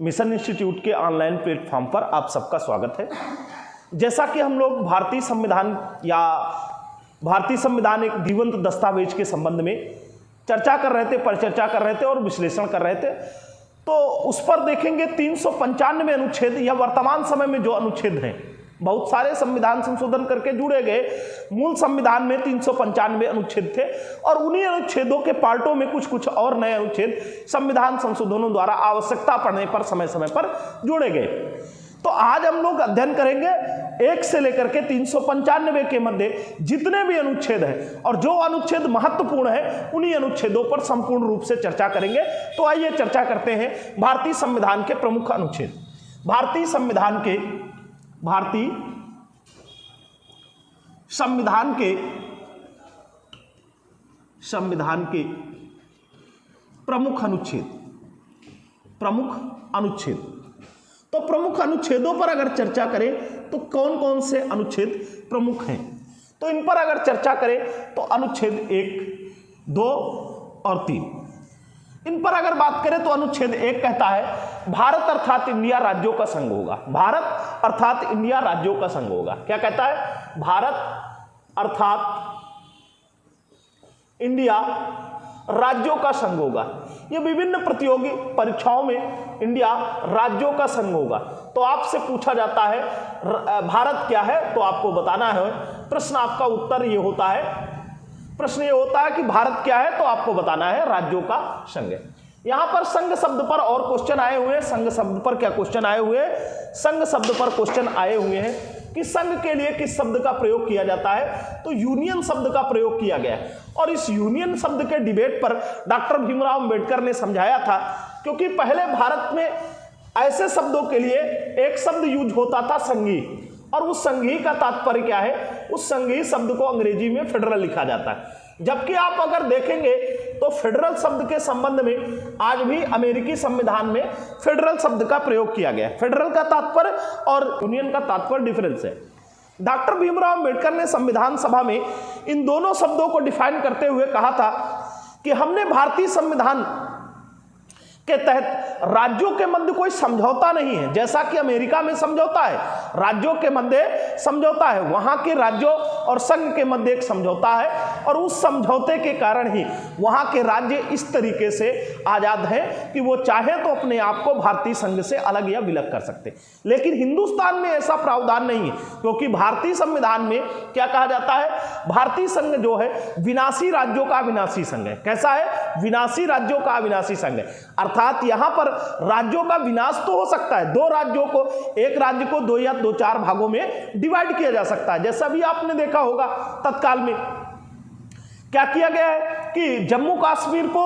Mission institute के online platform पर आप सबका स्वागत है। जैसा कि हम लोग भारतीय संविधान एक जीवंत दस्तावेज के संबंध में चर्चा कर रहे थे, परिचर्चा कर रहे थे और विश्लेषण कर रहे थे, तो उस पर देखेंगे 395 अनुच्छेद या वर्तमान समय में जो अनुच्छेद हैं, बहुत सारे संविधान संशोधन करके जुड़े गए। मूल संविधान में 395 अनुच्छेद थे और उन्हीं अनुच्छेदों के पार्टों में कुछ और नए अनुच्छेद संविधान संशोधनों द्वारा आवश्यकता पड़ने पर समय समय पर जोड़े गए। तो आज हम लोग अध्ययन करेंगे 1 से लेकर के 395 के मध्य जितने भी अनुच्छेद हैं और जो अनुच्छेद महत्वपूर्ण है उन्हीं अनुच्छेदों पर संपूर्ण रूप से चर्चा करेंगे। तो आइए चर्चा करते हैं भारतीय संविधान के प्रमुख अनुच्छेद। भारतीय संविधान के प्रमुख अनुच्छेद। तो प्रमुख अनुच्छेदों पर अगर चर्चा करें तो कौन कौन से अनुच्छेद प्रमुख हैं, तो इन पर अगर चर्चा करें तो अनुच्छेद 1, 2 और 3। इन पर अगर बात करें तो अनुच्छेद 1 कहता है भारत अर्थात इंडिया राज्यों का संघ होगा। भारत अर्थात इंडिया राज्यों का संघ होगा। क्या कहता है? भारत अर्थात इंडिया राज्यों का संघ होगा। ये विभिन्न प्रतियोगी परीक्षाओं में इंडिया राज्यों का संघ होगा। तो आपसे पूछा जाता है भारत क्या है, तो आपको बताना है। प्रश्न आपका उत्तर ये होता है, प्रश्न ये होता है कि भारत क्या है, तो आपको बताना है राज्यों का संघ है। यहां पर संघ शब्द पर और क्वेश्चन आए हुए हैं। संघ शब्द पर क्या क्वेश्चन आए हुए हैं? संघ शब्द पर क्वेश्चन आए हुए हैं कि संघ के लिए किस शब्द का प्रयोग किया जाता है, तो यूनियन शब्द का प्रयोग किया गया है। और इस यूनियन शब्द के डिबेट पर डॉक्टर भीमराव अंबेडकर ने समझाया था, क्योंकि पहले भारत में ऐसे शब्दों के लिए एक शब्द यूज होता था संघी, और उस संघी का तात्पर्य क्या है? उस संघी शब्द को अंग्रेजी में फेडरल लिखा जाता है। जबकि आप अगर देखेंगे तो फेडरल शब्द के संबंध में आज भी अमेरिकी संविधान में फेडरल शब्द का प्रयोग किया गया है। फेडरल का तात्पर्य और यूनियन का तात्पर्य डिफरेंस है। डॉक्टर भीमराव अंबेडकर ने संविधान सभा में इन दोनों शब्दों को डिफाइन करते हुए कहा था कि हमने भारतीय संविधान के तहत राज्यों के मध्य कोई समझौता नहीं है, जैसा कि अमेरिका में समझौता है, राज्यों के मध्य समझौता है, वहां के राज्यों और संघ के मध्य एक समझौता है, और उस समझौते के कारण ही वहां के राज्य इस तरीके से आजाद हैं कि वो चाहे तो अपने आप को भारतीय संघ से अलग या विलग कर सकते। लेकिन हिंदुस्तान में ऐसा प्रावधान नहीं है, क्योंकि भारतीय संविधान में क्या कहा जाता है? भारतीय संघ जो है विनाशी राज्यों का अविनाशी संघ है। कैसा है? विनाशी राज्यों का अविनाशी संघ है। अर्थात यहां पर राज्यों का विनाश तो हो सकता है, दो राज्यों को, एक राज्य को 2 या 2-4 भागों में डिवाइड किया जा सकता है। जैसा भी आपने देखा होगा तत्काल में क्या किया गया है कि जम्मू कश्मीर को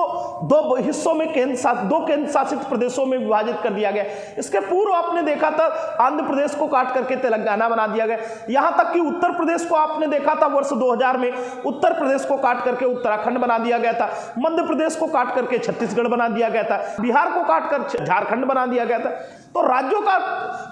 2 हिस्सों में दो केंद्र शासित प्रदेशों में विभाजित कर दिया गया। इसके पूर्व आपने देखा था आंध्र प्रदेश को काट करके तेलंगाना बना दिया गया। यहां तक कि उत्तर प्रदेश को आपने देखा था वर्ष 2000 में उत्तर प्रदेश को काट करके उत्तराखंड बना दिया गया था, मध्य प्रदेश को काट करके छत्तीसगढ़ बना दिया गया था, बिहार को काट कर झारखंड बना दिया गया था। तो राज्यों का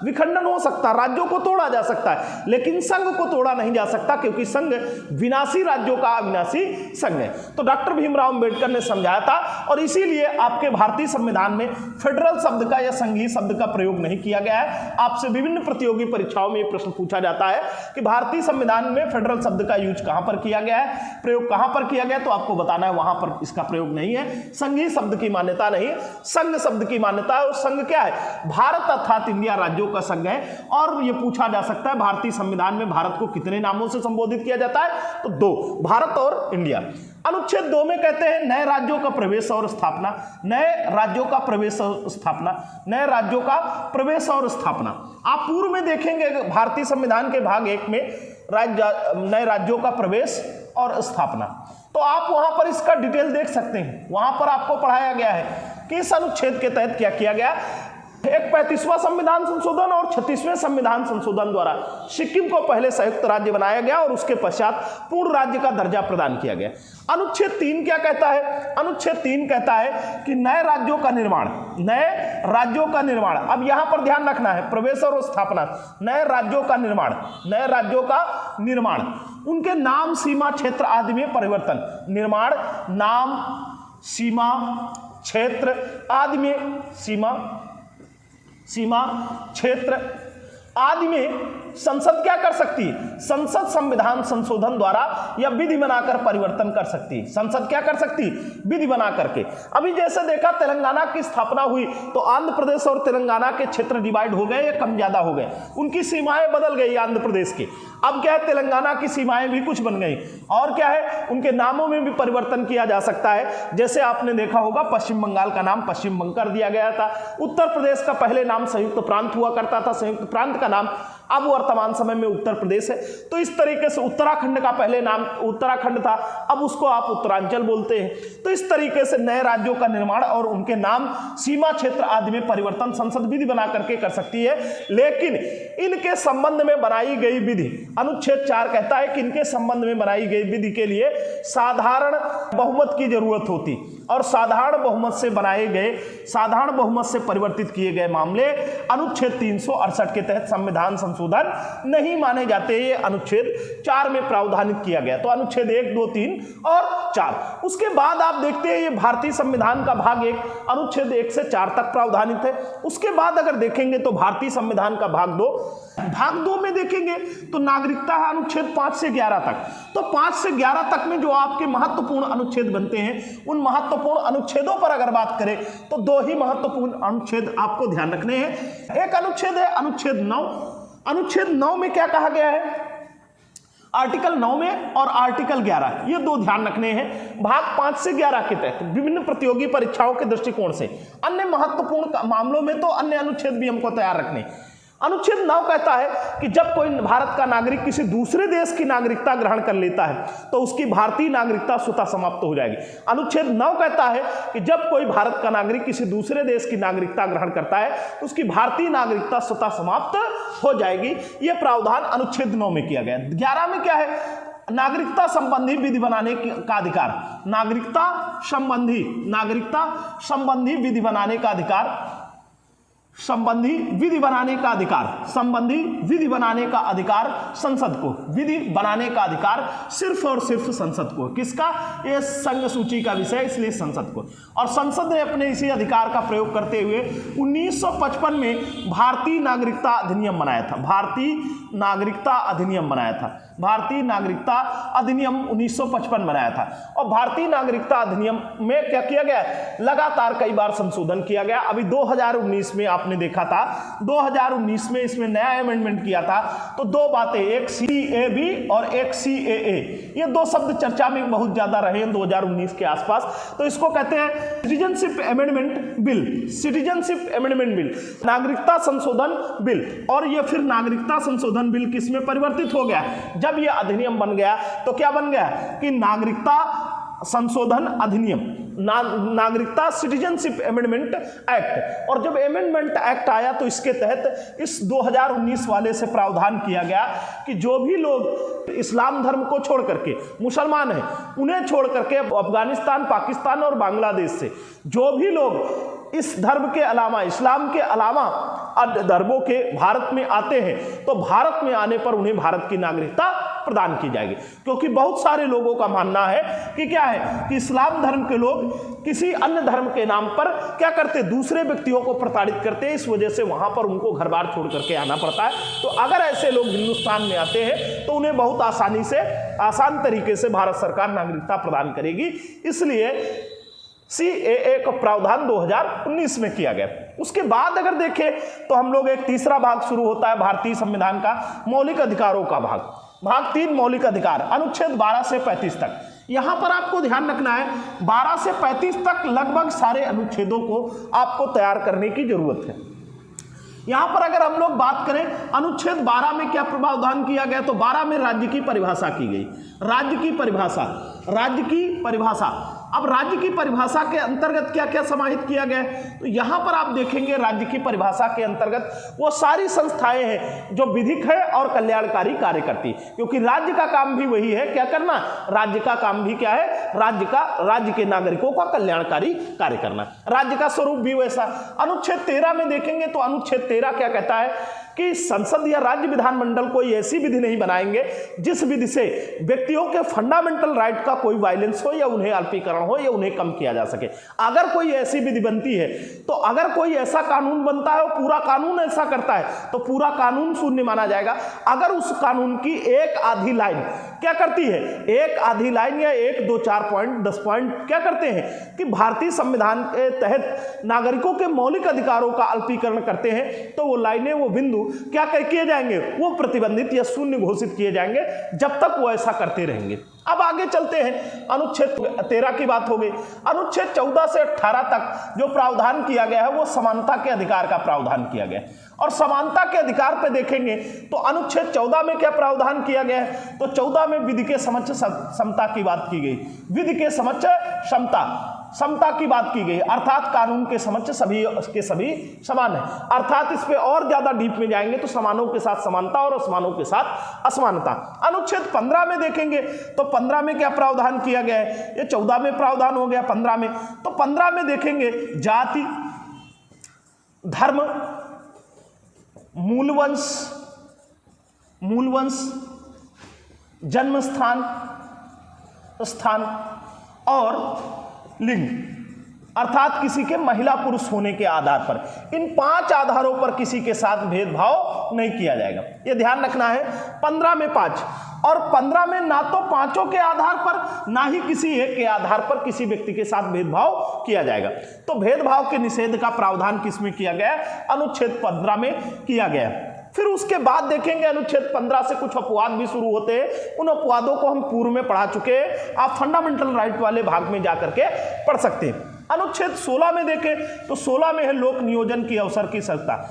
विखंडन हो सकता है, राज्यों को तोड़ा जा सकता है, लेकिन संघ को तोड़ा नहीं जा सकता, क्योंकि संघ विनाशी राज्यों का अविनाशी संघ है। तो डॉक्टर भीमराव अंबेडकर ने समझाया था, और इसीलिए आपके भारतीय संविधान में फेडरल शब्द का या संघीय शब्द का प्रयोग नहीं किया गया है। आपसे विभिन्न प्रतियोगी परीक्षाओं में यह प्रश्न पूछा जाता है कि भारतीय संविधान में फेडरल शब्द का यूज कहां पर किया गया है, प्रयोग कहां पर किया गया, तो आपको बताना है वहां पर इसका प्रयोग नहीं है। संघीय शब्द की मान्यता नहीं, संघ शब्द की मान्यता है। और संघ क्या है? भारत अर्थात इंडिया राज्यों का संघ है। और यह पूछा जा सकता है भारतीय संविधान में भारत को कितने नामों से संबोधित किया जाता है, तो 2, भारत और इंडिया। अनुच्छेद 2 में कहते हैं नए राज्यों का प्रवेश और स्थापना। नए राज्यों का प्रवेश और स्थापना, नए राज्यों का प्रवेश और स्थापना। आप पूर्व में देखेंगे भारतीय संविधान के भाग 1 में नए राज्यों का प्रवेश और स्थापना, तो आप वहां पर इसका डिटेल देख सकते हैं। वहां पर आपको पढ़ाया गया है कि इस अनुच्छेद के तहत क्या किया गया। एक 35वां संविधान संशोधन और 36वें संविधान संशोधन द्वारा सिक्किम को पहले संयुक्त राज्य बनाया गया और उसके पश्चात पूर्ण राज्य का दर्जा प्रदान किया गया। अनुच्छेद 3 क्या कहता है? अनुच्छेद 3 कहता है कि नए राज्यों का निर्माण, नए राज्यों का निर्माण। अब यहां पर ध्यान रखना है, प्रवेश और स्थापना, नए राज्यों का निर्माण, नए राज्यों का निर्माण, उनके नाम, सीमा, क्षेत्र आदि में परिवर्तन। निर्माण, नाम, सीमा, क्षेत्र आदि में, सीमा सीमा क्षेत्र आदि में संसद क्या कर सकती है? संसद संविधान संशोधन द्वारा या विधि बनाकर परिवर्तन कर सकती है। संसद क्या कर सकती है? विधि बना करके। अभी जैसे देखा तेलंगाना की स्थापना हुई तो आंध्र प्रदेश और तेलंगाना के क्षेत्र डिवाइड हो गए या कम ज्यादा हो गए, उनकी सीमाएं बदल गई आंध्र प्रदेश की। अब क्या है, तेलंगाना की सीमाएं भी कुछ बन गई और क्या है, उनके नामों में भी परिवर्तन किया जा सकता है। जैसे आपने देखा होगा पश्चिम बंगाल का नाम पश्चिम बंग कर दिया गया था, उत्तर प्रदेश का पहले नाम संयुक्त प्रांत हुआ करता था, संयुक्त प्रांत का नाम अब वर्तमान समय में उत्तर प्रदेश है। तो इस तरीके से उत्तराखंड का पहले नाम उत्तराखंड था, अब उसको आप उत्तरांचल बोलते हैं। तो इस तरीके से नए राज्यों का निर्माण और उनके नाम, सीमा क्षेत्र आदि में परिवर्तन संसद विधि बना करके कर सकती है। लेकिन इनके संबंध में बनाई गई विधि, अनुच्छेद 4 कहता है कि इनके संबंध में बनाई गई विधि के लिए साधारण बहुमत की जरूरत होती और साधारण बहुमत से बनाए गए, साधारण बहुमत से परिवर्तित किए गए मामले अनुच्छेद 368 के तहत संविधान संशोधन नहीं माने जाते। ये अनुच्छेद 4 में प्रावधानित किया गया। तो अनुच्छेद 1, 2, 3 और 4। उसके बाद आप देखते हैं ये भारतीय संविधान का भाग 1 अनुच्छेद 1 से 4 तक प्रावधानित है। उसके बाद अगर देखेंगे तो भारतीय संविधान का भाग 2 में देखेंगे तो नागरिकता है अनुच्छेद 5 से 11 तक। तो 5 से 11 तक में जो आपके महत्वपूर्ण अनुच्छेद बनते हैं, उन महत्वपूर्ण अनुच्छेदों पर अगर बात करें तो 2 ही महत्वपूर्ण अनुच्छेद आपको ध्यान रखने हैं। एक अनुच्छेद है अनुच्छेद 9। अनुच्छेद 9 में क्या कहा गया है? आर्टिकल 9 में और आर्टिकल 11, ये 2 ध्यान रखने हैं। भाग 5 से 11 के तहत विभिन्न प्रतियोगी परीक्षाओं के दृष्टिकोण से अन्य महत्वपूर्ण मामलों में तो अन्य अनुच्छेद भी हमको तैयार रखने। अनुच्छेद 9 कहता है कि जब कोई भारत का नागरिक किसी दूसरे देश की नागरिकता ग्रहण कर लेता है तो उसकी भारतीय नागरिकता स्वतः समाप्त हो जाएगी। अनुच्छेद 9 कहता है कि जब कोई भारत का नागरिक किसी दूसरे देश की नागरिकता ग्रहण करता है तो उसकी भारतीय नागरिकता स्वतः समाप्त हो जाएगी। यह प्रावधान अनुच्छेद 9 में किया गया। 11 में क्या है? नागरिकता संबंधी विधि बनाने का अधिकार। नागरिकता संबंधी विधि बनाने का अधिकार, संबंधी विधि बनाने का अधिकार, संबंधी विधि बनाने का अधिकार संसद को, विधि बनाने का अधिकार सिर्फ और सिर्फ संसद को। किसका? ये संघ सूची का विषय, इसलिए संसद को। और संसद ने अपने इसी अधिकार का प्रयोग करते हुए 1955 में भारतीय नागरिकता अधिनियम बनाया था। भारतीय नागरिकता अधिनियम बनाया था। भारतीय नागरिकता अधिनियम 1955 बनाया था। और भारतीय नागरिकता अधिनियम में क्या किया गया? लगातार कई बार संशोधन किया गया। अभी 2019 में आपने देखा था, 2019 में इसमें नया अमेंडमेंट किया था। तो 2 बातें, एक CAB और एक CAA, ये 2 शब्द चर्चा में बहुत ज्यादा रहे हैं 2019 के आसपास। तो इसको कहते हैं citizenship amendment bill, citizenship amendment bill, नागरिकता संशोधन बिल। और ये फिर नागरिकता संशोधन बिल किसमें परिवर्तित हो गया? जब ये अधिनियम बन गया तो क्या बन गया कि नागरिकता संशोधन अधिनियम, नागरिकता सिटीजनशिप अमेंडमेंट एक्ट। और जब अमेंडमेंट एक्ट आया तो इसके तहत इस 2019 वाले से प्रावधान किया गया कि जो भी लोग इस्लाम धर्म को छोड़ करके, मुसलमान हैं, उन्हें छोड़ करके अफगानिस्तान, पाकिस्तान और बांग्लादेश से जो भी लोग इस धर्म के अलावा, इस्लाम के अलावा अन्य धर्मों के भारत में आते हैं तो भारत में आने पर उन्हें भारत की नागरिकता प्रदान की जाएगी। क्योंकि बहुत सारे लोगों का मानना है कि क्या है कि इस्लाम धर्म के लोग किसी अन्य धर्म के नाम पर क्या करते, दूसरे व्यक्तियों को प्रताड़ित करते हैं, इस वजह से वहां पर उनको घर बार छोड़ करके आना पड़ता है। तो अगर ऐसे लोग हिंदुस्तान में आते हैं तो उन्हें बहुत आसानी से, आसान तरीके से भारत सरकार नागरिकता प्रदान करेगी। इसलिए CAA का प्रावधान 2019 में किया गया। उसके बाद अगर देखें तो हम लोग एक तीसरा भाग शुरू होता है भारतीय संविधान का, मौलिक अधिकारों का भाग। भाग 3 मौलिक अधिकार, अनुच्छेद 12 से 35 तक। यहां पर आपको ध्यान रखना है 12 से 35 तक लगभग सारे अनुच्छेदों को आपको तैयार करने की जरूरत है। यहां पर अगर हम लोग बात करें अनुच्छेद 12 में क्या प्रावधान किया गया, तो 12 में राज्य की परिभाषा की गई। राज्य की परिभाषा, राज्य की परिभाषा। अब राज्य की परिभाषा के अंतर्गत क्या क्या समाहित किया गया है, तो यहां पर आप देखेंगे राज्य की परिभाषा के अंतर्गत वो सारी संस्थाएं हैं जो विधिक है और कल्याणकारी कार्य करती है। क्योंकि राज्य का काम भी वही है, क्या करना, राज्य का काम भी क्या है, राज्य के नागरिकों का कल्याणकारी कार्य करना। राज्य का स्वरूप भी वैसा। अनुच्छेद 13 में देखेंगे तो अनुच्छेद 13 क्या कहता है कि संसद या राज्य विधानमंडल कोई ऐसी विधि नहीं बनाएंगे जिस विधि से व्यक्तियों के फंडामेंटल राइट का कोई वायलेंस हो या उन्हें अल्पीकरण हो या उन्हें कम किया जा सके। अगर कोई ऐसी विधि बनती है तो अगर कोई ऐसा कानून बनता है और पूरा कानून ऐसा करता है तो पूरा कानून शून्य माना जाएगा। अगर उस कानून की एक आधी लाइन क्या करती है, एक आधी लाइन या 1, 2, 4 पॉइंट 10 पॉइंट क्या करते हैं कि भारतीय संविधान के तहत नागरिकों के मौलिक अधिकारों का अल्पीकरण करते हैं, तो वो लाइनें, वो बिंदु क्या किए जाएंगे, वो प्रतिबंधित या शून्य घोषित किए जाएंगे जब तक वो ऐसा करते रहेंगे। अब आगे चलते हैं, अनुच्छेद 13 की बात हो गई। अनुच्छेद 14 से 18 तक जो प्रावधान किया गया है वो समानता के अधिकार का प्रावधान किया गया है। और समानता के अधिकार पे देखेंगे तो अनुच्छेद 14 में क्या प्रावधान किया गया है, तो 14 में विधि के समक्ष समता की बात की गई। विधि के समक्ष समता की बात की गई, अर्थात कानून के समक्ष सभी के सभी समान है। अर्थात इस पे और ज्यादा डीप में जाएंगे तो समानों के साथ समानता और असमानों के साथ असमानता। अनुच्छेद 15 में देखेंगे तो 15 में क्या प्रावधान किया गया है, ये 14 में प्रावधान हो गया 15 में। तो 15 में देखेंगे जाति, धर्म, मूलवंश, जन्म स्थान और लिंग, अर्थात किसी के महिला पुरुष होने के आधार पर, इन 5 आधारों पर किसी के साथ भेदभाव नहीं किया जाएगा। यह ध्यान रखना है। 15 में 5 और 15 में ना तो 5 के आधार पर ना ही किसी एक के आधार पर किसी व्यक्ति के साथ भेदभाव किया जाएगा। तो भेदभाव के निषेध का प्रावधान किसमें किया गया, अनुच्छेद 15 में किया गया। फिर उसके बाद देखेंगे अनुच्छेद 15 से कुछ अपवाद भी शुरू होते हैं। उन अपवादों को हम पूर्व में पढ़ा चुके हैं, आप फंडामेंटल राइट वाले भाग में जाकर के पढ़ सकते हैं। अनुच्छेद 16 में देखें तो 16 में है लोक नियोजन की अवसर की समता।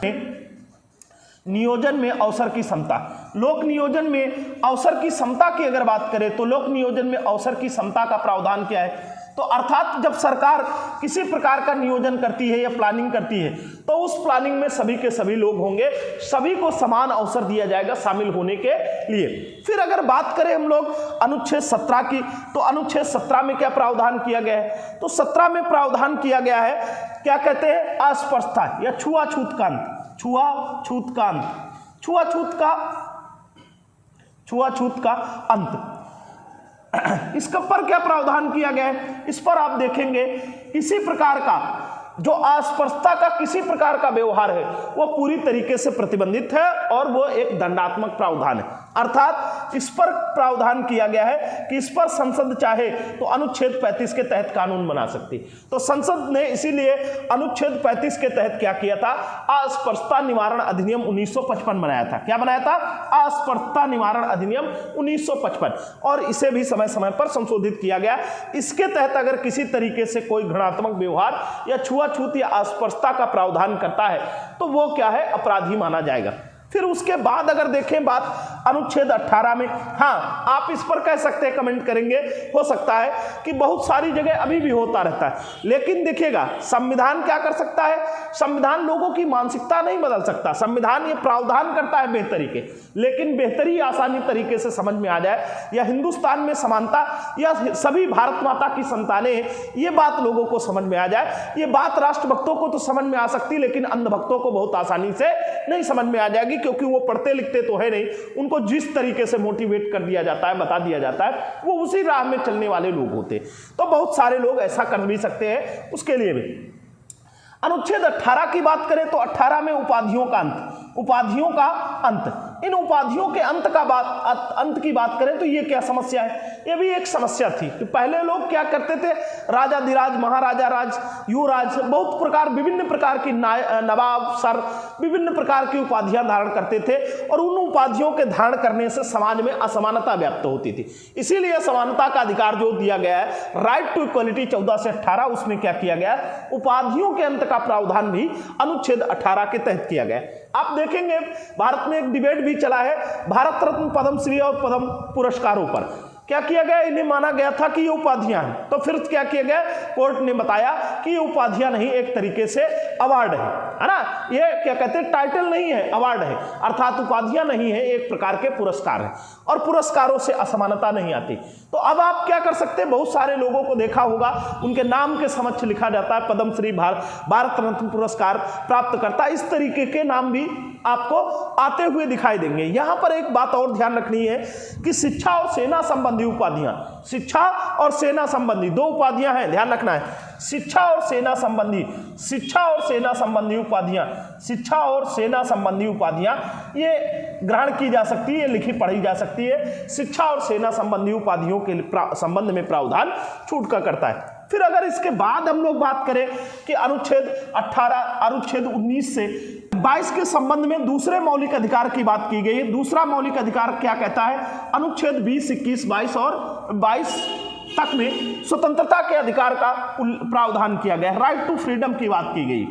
नियोजन में अवसर की समता, लोक नियोजन में अवसर की समता की अगर बात करें तो लोक नियोजन में अवसर की समता का प्रावधान क्या है, तो अर्थात जब सरकार किसी प्रकार का नियोजन करती है या प्लानिंग करती है तो उस प्लानिंग में सभी के सभी लोग होंगे, सभी को समान अवसर दिया जाएगा शामिल होने के लिए। फिर अगर बात करें हम लोग अनुच्छेद 17 की, तो अनुच्छेद 17 में क्या प्रावधान किया गया है, तो 17 में प्रावधान किया गया है, क्या कहते हैं, अस्पृश्यता या छुआछूत का अंत। छुआछूत का अंत, इसके पर क्या प्रावधान किया गया है, इस पर आप देखेंगे किसी प्रकार का जो अस्पृश्यता का किसी प्रकार का व्यवहार है वो पूरी तरीके से प्रतिबंधित है और वो एक दंडात्मक प्रावधान है। अर्थात इस पर प्रावधान किया गया है कि इस पर संसद चाहे तो अनुच्छेद 35 के तहत कानून बना सकती। तो संसद ने इसीलिए अनुच्छेद 35 के तहत क्या किया था, अस्पृश्यता निवारण अधिनियम 1955 बनाया था। क्या बनाया था, अस्पृश्यता निवारण अधिनियम 1955, और इसे भी समय समय पर संशोधित किया गया। इसके तहत अगर किसी तरीके से कोई घृणात्मक व्यवहार या छुआछूत या अस्पृश्यता का प्रावधान करता है तो वो क्या है, अपराधी माना जाएगा। फिर उसके बाद अगर देखें बात अनुच्छेद 18 में, हाँ आप इस पर कह सकते हैं, कमेंट करेंगे, हो सकता है कि बहुत सारी जगह अभी भी होता रहता है, लेकिन देखिएगा संविधान क्या कर सकता है, संविधान लोगों की मानसिकता नहीं बदल सकता। संविधान ये प्रावधान करता है बेहतरी के, लेकिन बेहतरी आसानी तरीके से समझ में आ जाए या हिंदुस्तान में समानता या सभी भारत माता की संतानें, ये बात लोगों को समझ में आ जाए। ये बात राष्ट्रभक्तों को तो समझ में आ सकती, लेकिन अंधभक्तों को बहुत आसानी से नहीं समझ में आ जाएगी, क्योंकि वो पढ़ते लिखते तो है नहीं। उनको जिस तरीके से मोटिवेट कर दिया जाता है, बता दिया जाता है, वो उसी राह में चलने वाले लोग होते। तो बहुत सारे लोग ऐसा कर भी सकते हैं, उसके लिए भी। अनुच्छेद 18 की बात करें तो 18 में उपाधियों का अंत, इन उपाधियों के अंत की बात करें तो ये क्या समस्या है, ये भी एक समस्या थी कि पहले लोग क्या करते थे, राजाधिराज, महाराजा राज, युवराज, बहुत प्रकार, विभिन्न प्रकार की नवाब, सर, विभिन्न प्रकार की उपाधियां धारण करते थे, और उन उपाधियों के धारण करने से समाज में असमानता व्याप्त होती थी। इसीलिए समानता का अधिकार जो दिया गया है, राइट टू इक्वलिटी 14 से 18, उसमें क्या किया गया, उपाधियों के अंत का प्रावधान भी अनुच्छेद 18 के तहत किया गया। आप देखेंगे भारत में एक डिबेट भी चला है भारत रत्न, पद्मश्री और पद्म पुरस्कारों पर। क्या किया गया, इन्हें माना गया था कि ये उपाधियां हैं, तो फिर क्या किया गया, कोर्ट ने बताया कि ये उपाधियां नहीं, एक तरीके से अवार्ड है। है ना। ये क्या कहते हैं, टाइटल नहीं है, अवार्ड है, अर्थात उपाधियां नहीं है, एक प्रकार के पुरस्कार है और पुरस्कारों से असमानता नहीं आती। तो अब आप क्या कर सकते हैं, बहुत सारे लोगों को देखा होगा, उनके नाम के समक्ष लिखा जाता है पद्मश्री, भारत रत्न पुरस्कार प्राप्त करता, इस तरीके के नाम भी आपको आते हुए दिखाई देंगे। यहां पर एक बात और ध्यान रखनी है कि शिक्षा और सेना संबंधी उपाधियां, शिक्षा और सेना संबंधी दो उपाधियां हैं, ध्यान रखना है, शिक्षा और सेना संबंधी उपाधियां, शिक्षा और सेना संबंधी उपाधियां ये ग्रहण की जा सकती है, लिखी पढ़ी जा सकती है। शिक्षा और सेना संबंधी उपाधियों के संबंध में प्रावधान छूट का करता है। फिर अगर इसके बाद हम लोग बात करें कि अनुच्छेद 18, अनुच्छेद 19 से 22 के संबंध में दूसरे मौलिक अधिकार की बात की गई है। दूसरा मौलिक अधिकार क्या कहता है, अनुच्छेद 20, 21, 22 और 22 तक में स्वतंत्रता के अधिकार का प्रावधान किया गया है, राइट टू फ्रीडम की बात की गई,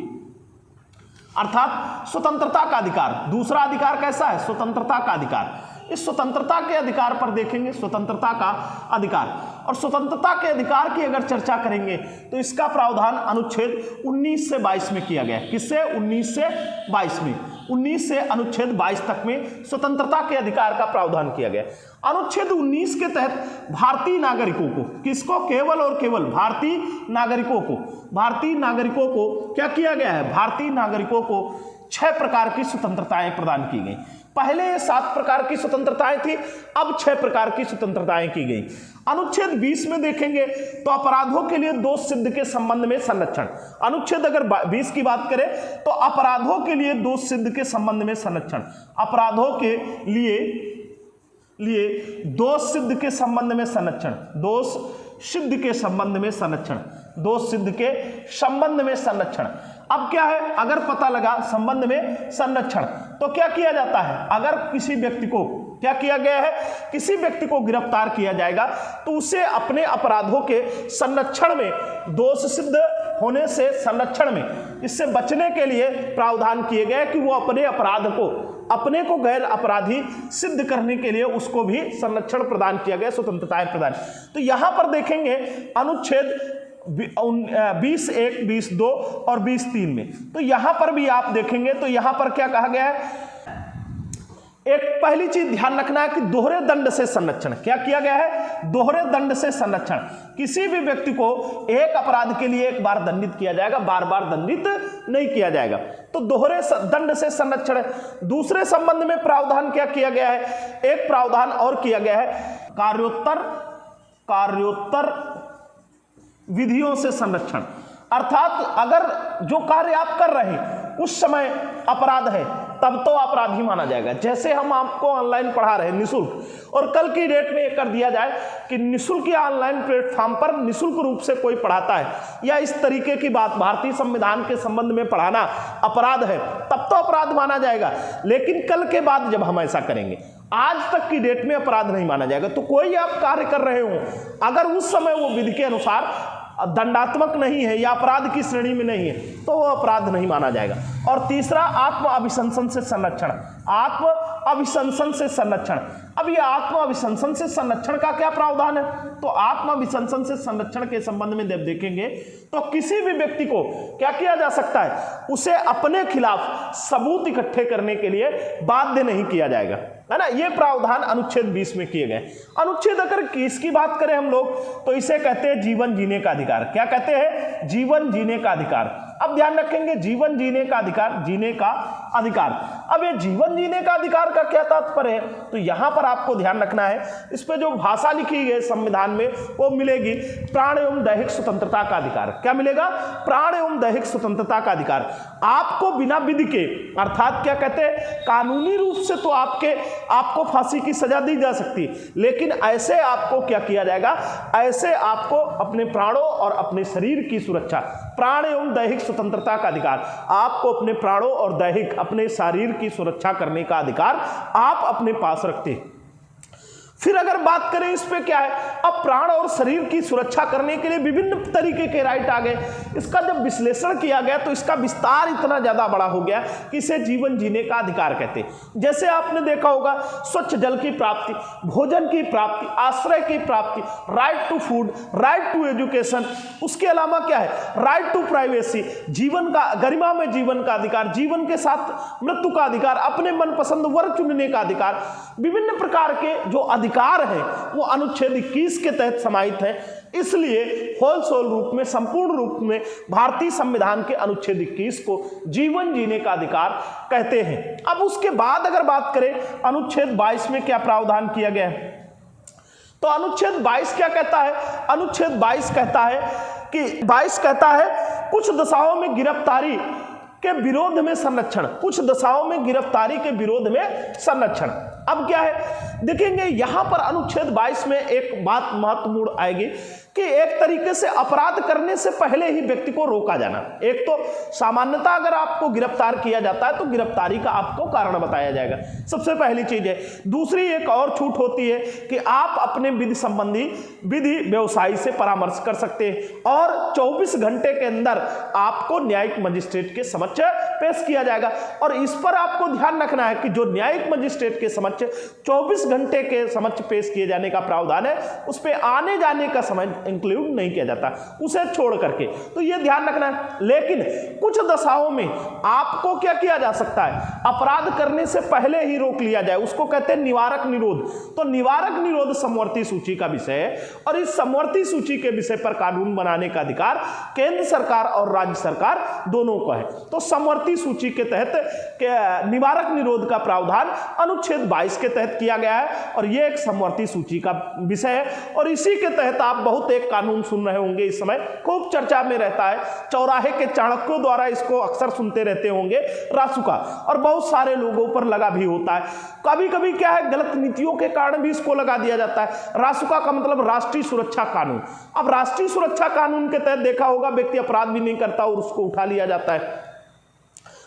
अर्थात स्वतंत्रता का अधिकार। दूसरा अधिकार कैसा है, स्वतंत्रता का अधिकार। इस स्वतंत्रता के अधिकार पर देखेंगे, स्वतंत्रता का अधिकार, और स्वतंत्रता के अधिकार की अगर चर्चा करेंगे तो इसका प्रावधान अनुच्छेद 19 से 22 में किया गया है। किससे, 19 से 22 में, 19 से अनुच्छेद 22 तक में स्वतंत्रता के अधिकार का प्रावधान किया गया। अनुच्छेद 19 के तहत भारतीय नागरिकों को, किसको, केवल और केवल भारतीय नागरिकों को क्या किया गया है, भारतीय नागरिकों को 6 प्रकार की स्वतंत्रताएं प्रदान की गई। पहले 7 प्रकार की स्वतंत्रताएं थी, अब 6 प्रकार की स्वतंत्रताएं की गई। अनुच्छेद 20 में देखेंगे तो अपराधों के लिए दोष सिद्ध के संबंध में संरक्षण। अनुच्छेद अगर 20 की बात करें तो अपराधों के लिए दोष सिद्ध के संबंध में संरक्षण, अपराधों के लिए दोष सिद्ध के संबंध में संरक्षण, दोष सिद्ध के संबंध में संरक्षण, दोष सिद्ध के संबंध में संरक्षण। अब क्या है, अगर पता लगा संबंध में संरक्षण तो क्या किया जाता है, अगर किसी व्यक्ति को क्या किया गया है, किसी व्यक्ति को गिरफ्तार किया जाएगा तो उसे अपने अपराधों के संरक्षण में, दोष सिद्ध होने से संरक्षण में, इससे बचने के लिए प्रावधान किए गए कि वो अपने अपराध को, अपने को गैर अपराधी सिद्ध करने के लिए उसको भी संरक्षण प्रदान किया गया, स्वतंत्रताएं प्रदान। तो यहां पर देखेंगे अनुच्छेद 20(1), 20(2) और 20(3) में, तो यहां पर भी आप देखेंगे तो यहां पर क्या कहा गया है, एक पहली चीज ध्यान रखना है कि दोहरे दंड से संरक्षण। क्या किया गया है, दोहरे दंड से संरक्षण। किसी भी व्यक्ति को एक अपराध के लिए एक बार दंडित किया जाएगा, बार बार दंडित नहीं किया जाएगा, तो दोहरे दंड से संरक्षण है। दूसरे संबंध में प्रावधान क्या किया गया है, एक प्रावधान और किया गया है, कार्योत्तर विधियों से संरक्षण। अर्थात अगर जो कार्य आप कर रहे हैं उस समय अपराध है तब तो अपराधी माना जाएगा। जैसे हम आपको ऑनलाइन पढ़ा रहे हैं निःशुल्क, और कल की डेट में ये कर दिया जाए कि निःशुल्क या ऑनलाइन प्लेटफॉर्म पर निःशुल्क रूप से कोई पढ़ाता है या इस तरीके की बात भारतीय संविधान के संबंध में पढ़ाना अपराध है, तब तो अपराध माना जाएगा। लेकिन कल के बाद जब हम ऐसा करेंगे, आज तक की डेट में अपराध नहीं माना जाएगा। तो कोई आप कार्य कर रहे हो, अगर उस समय वो विधि के अनुसार दंडात्मक नहीं है या अपराध की श्रेणी में नहीं है तो वो अपराध नहीं माना जाएगा। और तीसरा, आत्म अभिशंसन से संरक्षण, आत्म अभिशंसन से संरक्षण। अब ये आत्म अभिशंसन से संरक्षण का क्या प्रावधान है, तो आत्म अभिशंसन से संरक्षण के संबंध में जब देखेंगे तो किसी भी व्यक्ति को क्या किया जा सकता है, उसे अपने खिलाफ सबूत इकट्ठे करने के लिए बाध्य नहीं किया जाएगा, है ना। ये प्रावधान अनुच्छेद 20 में किए गए। अनुच्छेद अगर 21 की बात करें हम लोग तो इसे कहते हैं जीवन जीने का अधिकार। क्या कहते हैं, जीवन जीने का अधिकार। अब ध्यान रखेंगे, जीवन जीने का अधिकार, जीने का अधिकार। अब ये जीवन जीने का अधिकार का क्या तात्पर्य है, तो यहां पर आपको ध्यान रखना है, इस पे जो भाषा लिखी है संविधान में वो मिलेगी प्राण एवं दैहिक स्वतंत्रता का अधिकार। क्या मिलेगा, प्राण एवं दैहिक स्वतंत्रता का अधिकार। आपको बिना विधि के, अर्थात क्या कहते हैं, कानूनी रूप से तो आपको फांसी की सजा दी जा सकती है, लेकिन ऐसे आपको क्या किया जाएगा, ऐसे आपको अपने प्राणों और अपने शरीर की सुरक्षा, प्राण एवं दैहिक स्वतंत्रता का अधिकार, आपको अपने प्राणों और दैहिक अपने शरीर की सुरक्षा करने का अधिकार आप अपने पास रखते हैं। फिर अगर बात करें इस पे क्या है, अब प्राण और शरीर की सुरक्षा करने के लिए विभिन्न तरीके के राइट आ गए। इसका जब विश्लेषण किया गया तो इसका विस्तार इतना ज्यादा बड़ा हो गया कि इसे जीवन जीने का अधिकार कहते हैं। जैसे आपने देखा होगा, स्वच्छ जल की प्राप्ति, भोजन की प्राप्ति, आश्रय की प्राप्ति, right to food, right to education, उसके अलावा क्या है, राइट टू प्राइवेसी, जीवन का गरिमा में जीवन का अधिकार, जीवन के साथ मृत्यु का अधिकार, अपने मनपसंद वर्ग चुनने का अधिकार, विभिन्न प्रकार के जो अधिकार हैं वो अनुच्छेद 21 के तहत समाहित हैं। इसलिए होलसोल रूप में, संपूर्ण रूप में भारतीय संविधान के अनुच्छेद 21 को जीवन जीने का अधिकार कहते हैं। अब उसके बाद अगर बात करें अनुच्छेद 22 में क्या प्रावधान किया गया है, तो अनुच्छेद 22 क्या कहता है, अनुच्छेद 22 कहता है कि 22 कहता है कुछ दशाओं में गिरफ्तारी के विरोध में संरक्षण, कुछ दशाओं में गिरफ्तारी के विरोध में संरक्षण। अब क्या है, देखेंगे यहां पर अनुच्छेद 22 में एक बात महत्वपूर्ण आएगी कि एक तरीके से अपराध करने से पहले ही व्यक्ति को रोका जाना। एक तो सामान्यतः अगर आपको गिरफ्तार किया जाता है तो गिरफ्तारी का आपको कारण बताया जाएगा, सबसे पहली चीज है। दूसरी एक और छूट होती है कि आप अपने विधि संबंधी विधि व्यवसायी से परामर्श कर सकते हैं और 24 घंटे के अंदर आपको न्यायिक मजिस्ट्रेट के समक्ष पेश किया जाएगा। और इस पर आपको ध्यान रखना है कि जो न्यायिक मजिस्ट्रेट के समक्ष 24 घंटे के समक्ष पेश किए जाने का प्रावधान है उस पर आने जाने का समय इंक्लूड नहीं किया जाता, उसे छोड़ करके, तो यह ध्यान रखना है। लेकिन कुछ दशाओं में आपको क्या किया जा सकता है, अपराध करने से पहले ही रोक लिया जाए, उसको कहते हैं निवारक निरोध। तो निवारक निरोध समवर्ती सूची का विषय है और इस समवर्ती सूची के विषय पर कानून बनाने का अधिकार केंद्र सरकार और राज्य सरकार दोनों को है। तो समवर्ती सूची के तहत निवारक निरोध का प्रावधान अनुच्छेद 22 के तहत किया गया है और यह एक समवर्ती सूची का विषय है। और इसी के तहत आप बहुत एक कानून सुन रहे होंगे, इस समय खूब चर्चा में रहता है, चौराहे के चाणक्यों द्वारा इसको अक्सर सुनते रहते होंगे, रासुका, और बहुत सारे लोगों पर लगा भी होता है। कभी कभी क्या है, गलत नीतियों के कारण भी इसको लगा दिया जाता है। रासुका का मतलब राष्ट्रीय सुरक्षा कानून। अब राष्ट्रीय सुरक्षा कानून के तहत देखा होगा व्यक्ति अपराध भी नहीं करता और उसको उठा लिया जाता है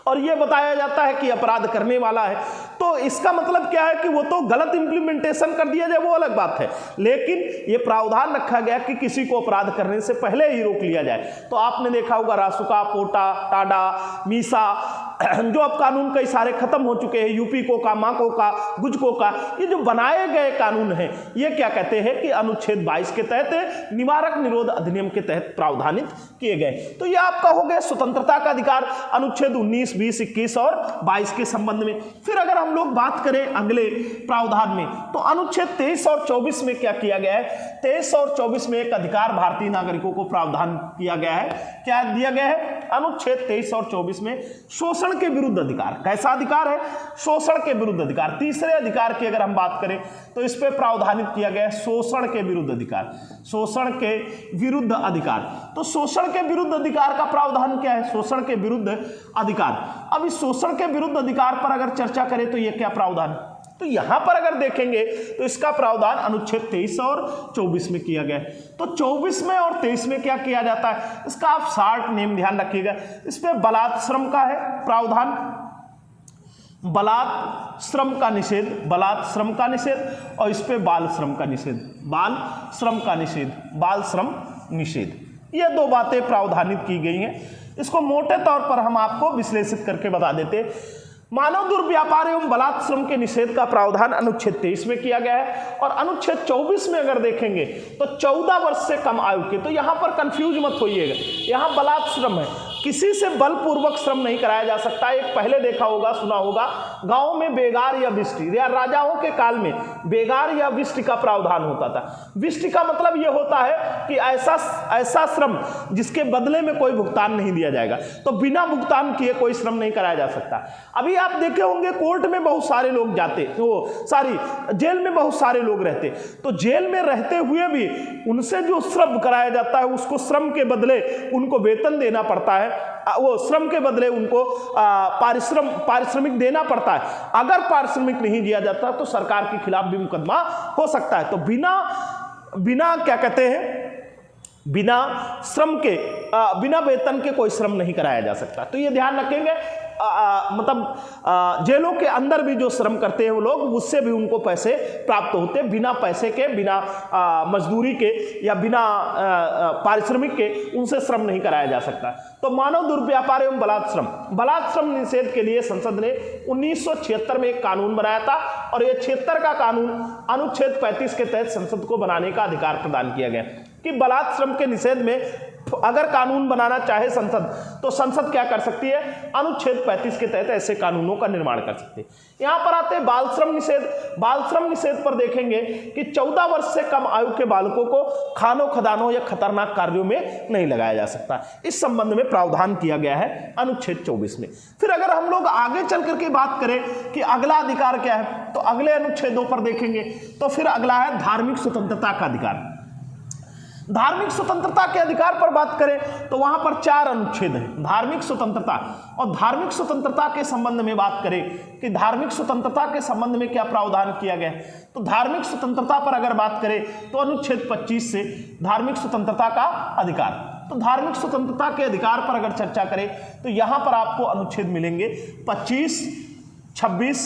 और यह बताया जाता है कि अपराध करने वाला है। तो इसका मतलब क्या है कि वो तो गलत इंप्लीमेंटेशन कर दिया जाए वो अलग बात है, लेकिन ये प्रावधान रखा गया कि किसी को अपराध करने से पहले ही रोक लिया जाए। तो आपने देखा होगा रासुका, पोटा, टाडा, मीसा, जो अब कानून कई सारे खत्म हो चुके हैं, यूपी को का, माको का, गुजको का, ये जो बनाए गए कानून हैं ये क्या कहते हैं कि अनुच्छेद 22 के तहत निवारक निरोध अधिनियम के तहत प्रावधानित किए गए। तो ये आपका हो गया स्वतंत्रता का अधिकार अनुच्छेद 19, 20, 21 और 22 के संबंध में। फिर अगर हम लोग बात करें अगले प्रावधान में तो अनुच्छेद 23 और 24 में क्या किया गया है, 23 और 24 में एक अधिकार भारतीय नागरिकों को प्रावधान किया गया है। क्या दिया गया है, अनुच्छेद 23 और 24 में शोषण के विरुद्ध अधिकार। कैसा अधिकार है, शोषण के विरुद्ध अधिकार। तीसरे अधिकार की अगर हम बात करें तो इस पे प्रावधानित किया गया है शोषण के विरुद्ध अधिकार, शोषण के विरुद्ध अधिकार। तो शोषण के विरुद्ध अधिकार का प्रावधान क्या है, शोषण के विरुद्ध अधिकार। अब इस शोषण के विरुद्ध अधिकार पर अगर चर्चा करें तो ये क्या प्रावधान, तो यहां पर अगर देखेंगे तो इसका प्रावधान अनुच्छेद 23 और 24 में किया गया है। तो 24 में और 23 में क्या किया जाता है, इसका आप शार्ट नेम ध्यान रखिएगा। इस पे बलात् श्रम का है प्रावधान, बलात् श्रम का निषेध, बलात् श्रम का निषेध, और इस पे बाल श्रम का निषेध, बाल श्रम का निषेध, बाल श्रम निषेध। ये दो बातें प्रावधानित की गई हैं। इसको मोटे तौर पर हम आपको विश्लेषित करके बता देते। मानव दुर्व्यापार एवं बलात् श्रम के निषेध का प्रावधान अनुच्छेद 23 में किया गया है और अनुच्छेद 24 में अगर देखेंगे तो 14 वर्ष से कम आयु के, तो यहां पर कंफ्यूज मत होइएगा, यहां बलात् श्रम है, किसी से बलपूर्वक श्रम नहीं कराया जा सकता। एक पहले देखा होगा, सुना होगा, गांव में बेगार या विष्टि, या राजाओं के काल में बेगार या विष्टि का प्रावधान होता था। विष्टि का मतलब यह होता है कि ऐसा श्रम जिसके बदले में कोई भुगतान नहीं दिया जाएगा, तो बिना भुगतान किए कोई श्रम नहीं कराया जा सकता। अभी आप देखे होंगे कोर्ट में बहुत सारे लोग जाते, जेल में बहुत सारे लोग रहते, तो जेल में रहते हुए भी उनसे जो श्रम कराया जाता है उसको श्रम के बदले उनको वेतन देना पड़ता है, वो श्रम के बदले उनको पारिश्रमिक देना पड़ता है। अगर पारिश्रमिक नहीं दिया जाता तो सरकार के खिलाफ भी मुकदमा हो सकता है। तो बिना क्या कहते हैं, बिना श्रम के, बिना वेतन के कोई श्रम नहीं कराया जा सकता। तो ये ध्यान रखेंगे। मतलब जेलों के अंदर भी जो श्रम करते हैं वो लोग, उससे भी उनको पैसे प्राप्त होते हैं, बिना पैसे के, बिना मजदूरी के या बिना पारिश्रमिक के उनसे श्रम नहीं कराया जा सकता। तो मानव दुर्व्यापार एवं बलात् श्रम निषेध के लिए संसद ने 1976 में एक कानून बनाया था और ये 76 का कानून अनुच्छेद 35 के तहत संसद को बनाने का अधिकार प्रदान किया गया कि बलात् श्रम के निषेध में अगर कानून बनाना चाहे संसद, तो संसद क्या कर सकती है, अनुच्छेद 35 के तहत ऐसे कानूनों का निर्माण कर सकती है। यहां पर आते हैं बाल श्रम निषेध। बाल श्रम निषेध पर देखेंगे कि 14 वर्ष से कम आयु के बालकों को खानों, खदानों या खतरनाक कार्यों में नहीं लगाया जा सकता। इस संबंध में प्रावधान किया गया है अनुच्छेद 24 में। फिर अगर हम लोग आगे चल करके बात करें कि अगला अधिकार क्या है, तो अगले अनुच्छेदों पर देखेंगे तो फिर अगला है धार्मिक स्वतंत्रता का अधिकार। धार्मिक स्वतंत्रता के अधिकार पर बात करें तो वहां पर 4 अनुच्छेद हैं। धार्मिक स्वतंत्रता, और धार्मिक स्वतंत्रता के संबंध में बात करें कि धार्मिक स्वतंत्रता के संबंध में क्या प्रावधान किया गया है, तो धार्मिक स्वतंत्रता पर अगर बात करें तो अनुच्छेद 25 से धार्मिक स्वतंत्रता का अधिकार। तो धार्मिक स्वतंत्रता के अधिकार पर अगर चर्चा करें तो यहां पर आपको अनुच्छेद मिलेंगे 25, 26,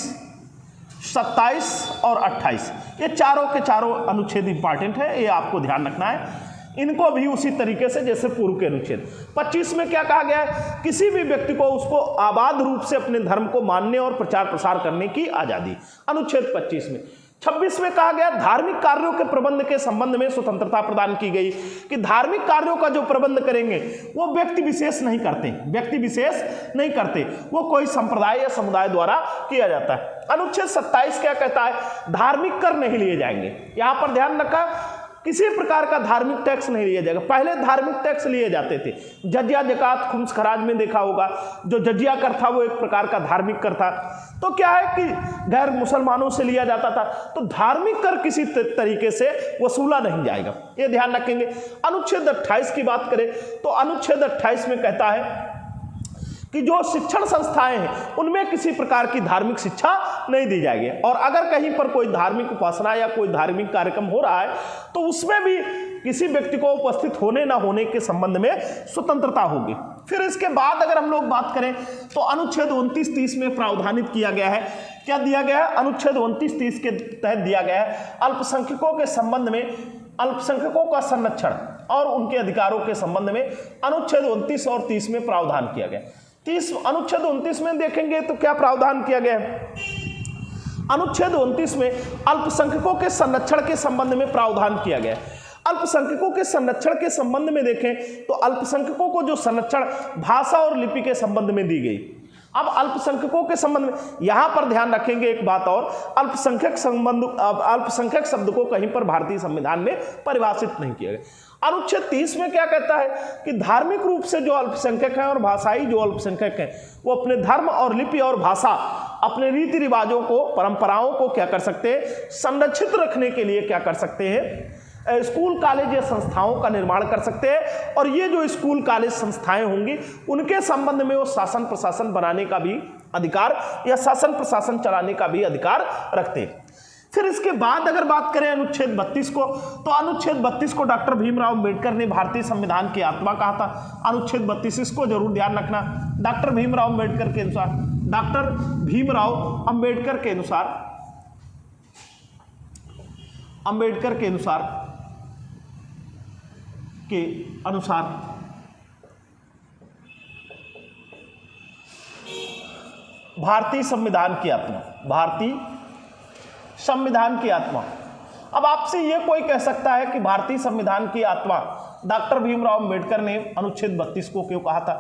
27 और 28। ये चारों के चारों अनुच्छेद इंपॉर्टेंट है, ये आपको ध्यान रखना है। इनको भी उसी तरीके से जैसे पूर्व के अनुच्छेद। 25 में क्या कहा गया है, किसी भी व्यक्ति को उसको आबाद रूप से अपने धर्म को मानने और प्रचार प्रसार करने की आजादी, अनुच्छेद 25 में। 26 में कहा गया धार्मिक कार्यों के प्रबंध के संबंध में स्वतंत्रता प्रदान की गई कि धार्मिक कार्यों का जो प्रबंध करेंगे वो व्यक्ति विशेष नहीं करते, व्यक्ति विशेष नहीं करते, वो कोई संप्रदाय या समुदाय द्वारा किया जाता है। अनुच्छेद 27 क्या कहता है, धार्मिक कर नहीं लिए जाएंगे। यहां पर ध्यान रखा, किसी प्रकार का धार्मिक टैक्स नहीं लिया जाएगा। पहले धार्मिक टैक्स लिए जाते थे, जजिया, जकात, खुम्स, खराज में देखा होगा, जो जजिया कर था वो एक प्रकार का धार्मिक कर था। तो क्या है कि गैर मुसलमानों से लिया जाता था, तो धार्मिक कर किसी तरीके से वसूला नहीं जाएगा, ये ध्यान रखेंगे। अनुच्छेद 28 की बात करें तो अनुच्छेद 28 में कहता है कि जो शिक्षण संस्थाएं हैं उनमें किसी प्रकार की धार्मिक शिक्षा नहीं दी जाएगी, और अगर कहीं पर कोई धार्मिक उपासना या कोई धार्मिक कार्यक्रम हो रहा है तो उसमें भी किसी व्यक्ति को उपस्थित होने ना होने के संबंध में स्वतंत्रता होगी। फिर इसके बाद अगर हम लोग बात करें तो अनुच्छेद 29-30 में प्रावधानित किया गया है, क्या दिया गया है, अनुच्छेद 29-30 के तहत दिया गया है अल्पसंख्यकों के संबंध में, अल्पसंख्यकों का संरक्षण और उनके अधिकारों के संबंध में अनुच्छेद 29 और 30 में प्रावधान किया गया। अनुच्छेद 29 में देखेंगे तो क्या प्रावधान किया गया है, अनुच्छेद 29 में अल्पसंख्यकों के संरक्षण के संबंध में प्रावधान किया गया है। अल्पसंख्यकों के संरक्षण के संबंध में देखें तो अल्पसंख्यकों को जो संरक्षण भाषा और लिपि के संबंध में दी गई। अब अल्पसंख्यकों के संबंध में यहां पर ध्यान रखेंगे एक बात और, अल्पसंख्यक शब्द को कहीं पर भारतीय संविधान में परिभाषित नहीं किया गया। अनुच्छेद 30 में क्या कहता है कि धार्मिक रूप से जो अल्पसंख्यक हैं और भाषाई जो अल्पसंख्यक हैं वो अपने धर्म और लिपि और भाषा, अपने रीति रिवाजों को, परंपराओं को क्या कर सकते हैं, संरक्षित रखने के लिए क्या कर सकते हैं, स्कूल, कॉलेज या संस्थाओं का निर्माण कर सकते हैं। और ये जो स्कूल, कॉलेज, संस्थाएं होंगी उनके संबंध में वो शासन प्रशासन बनाने का भी अधिकार या शासन प्रशासन चलाने का भी अधिकार रखते हैं। फिर इसके बाद अगर बात करें अनुच्छेद 32 को, तो अनुच्छेद 32 को डॉक्टर भीमराव अंबेडकर ने भारतीय संविधान की आत्मा कहा था। अनुच्छेद 32 इसको जरूर ध्यान रखना। डॉक्टर भीमराव अंबेडकर के अनुसार, डॉक्टर भीमराव अंबेडकर के अनुसार, भारतीय संविधान की आत्मा, भारतीय संविधान की आत्मा। अब आपसे ये कोई कह सकता है कि भारतीय संविधान की आत्मा डॉक्टर भीमराव अंबेडकर ने अनुच्छेद 32 को क्यों कहा था,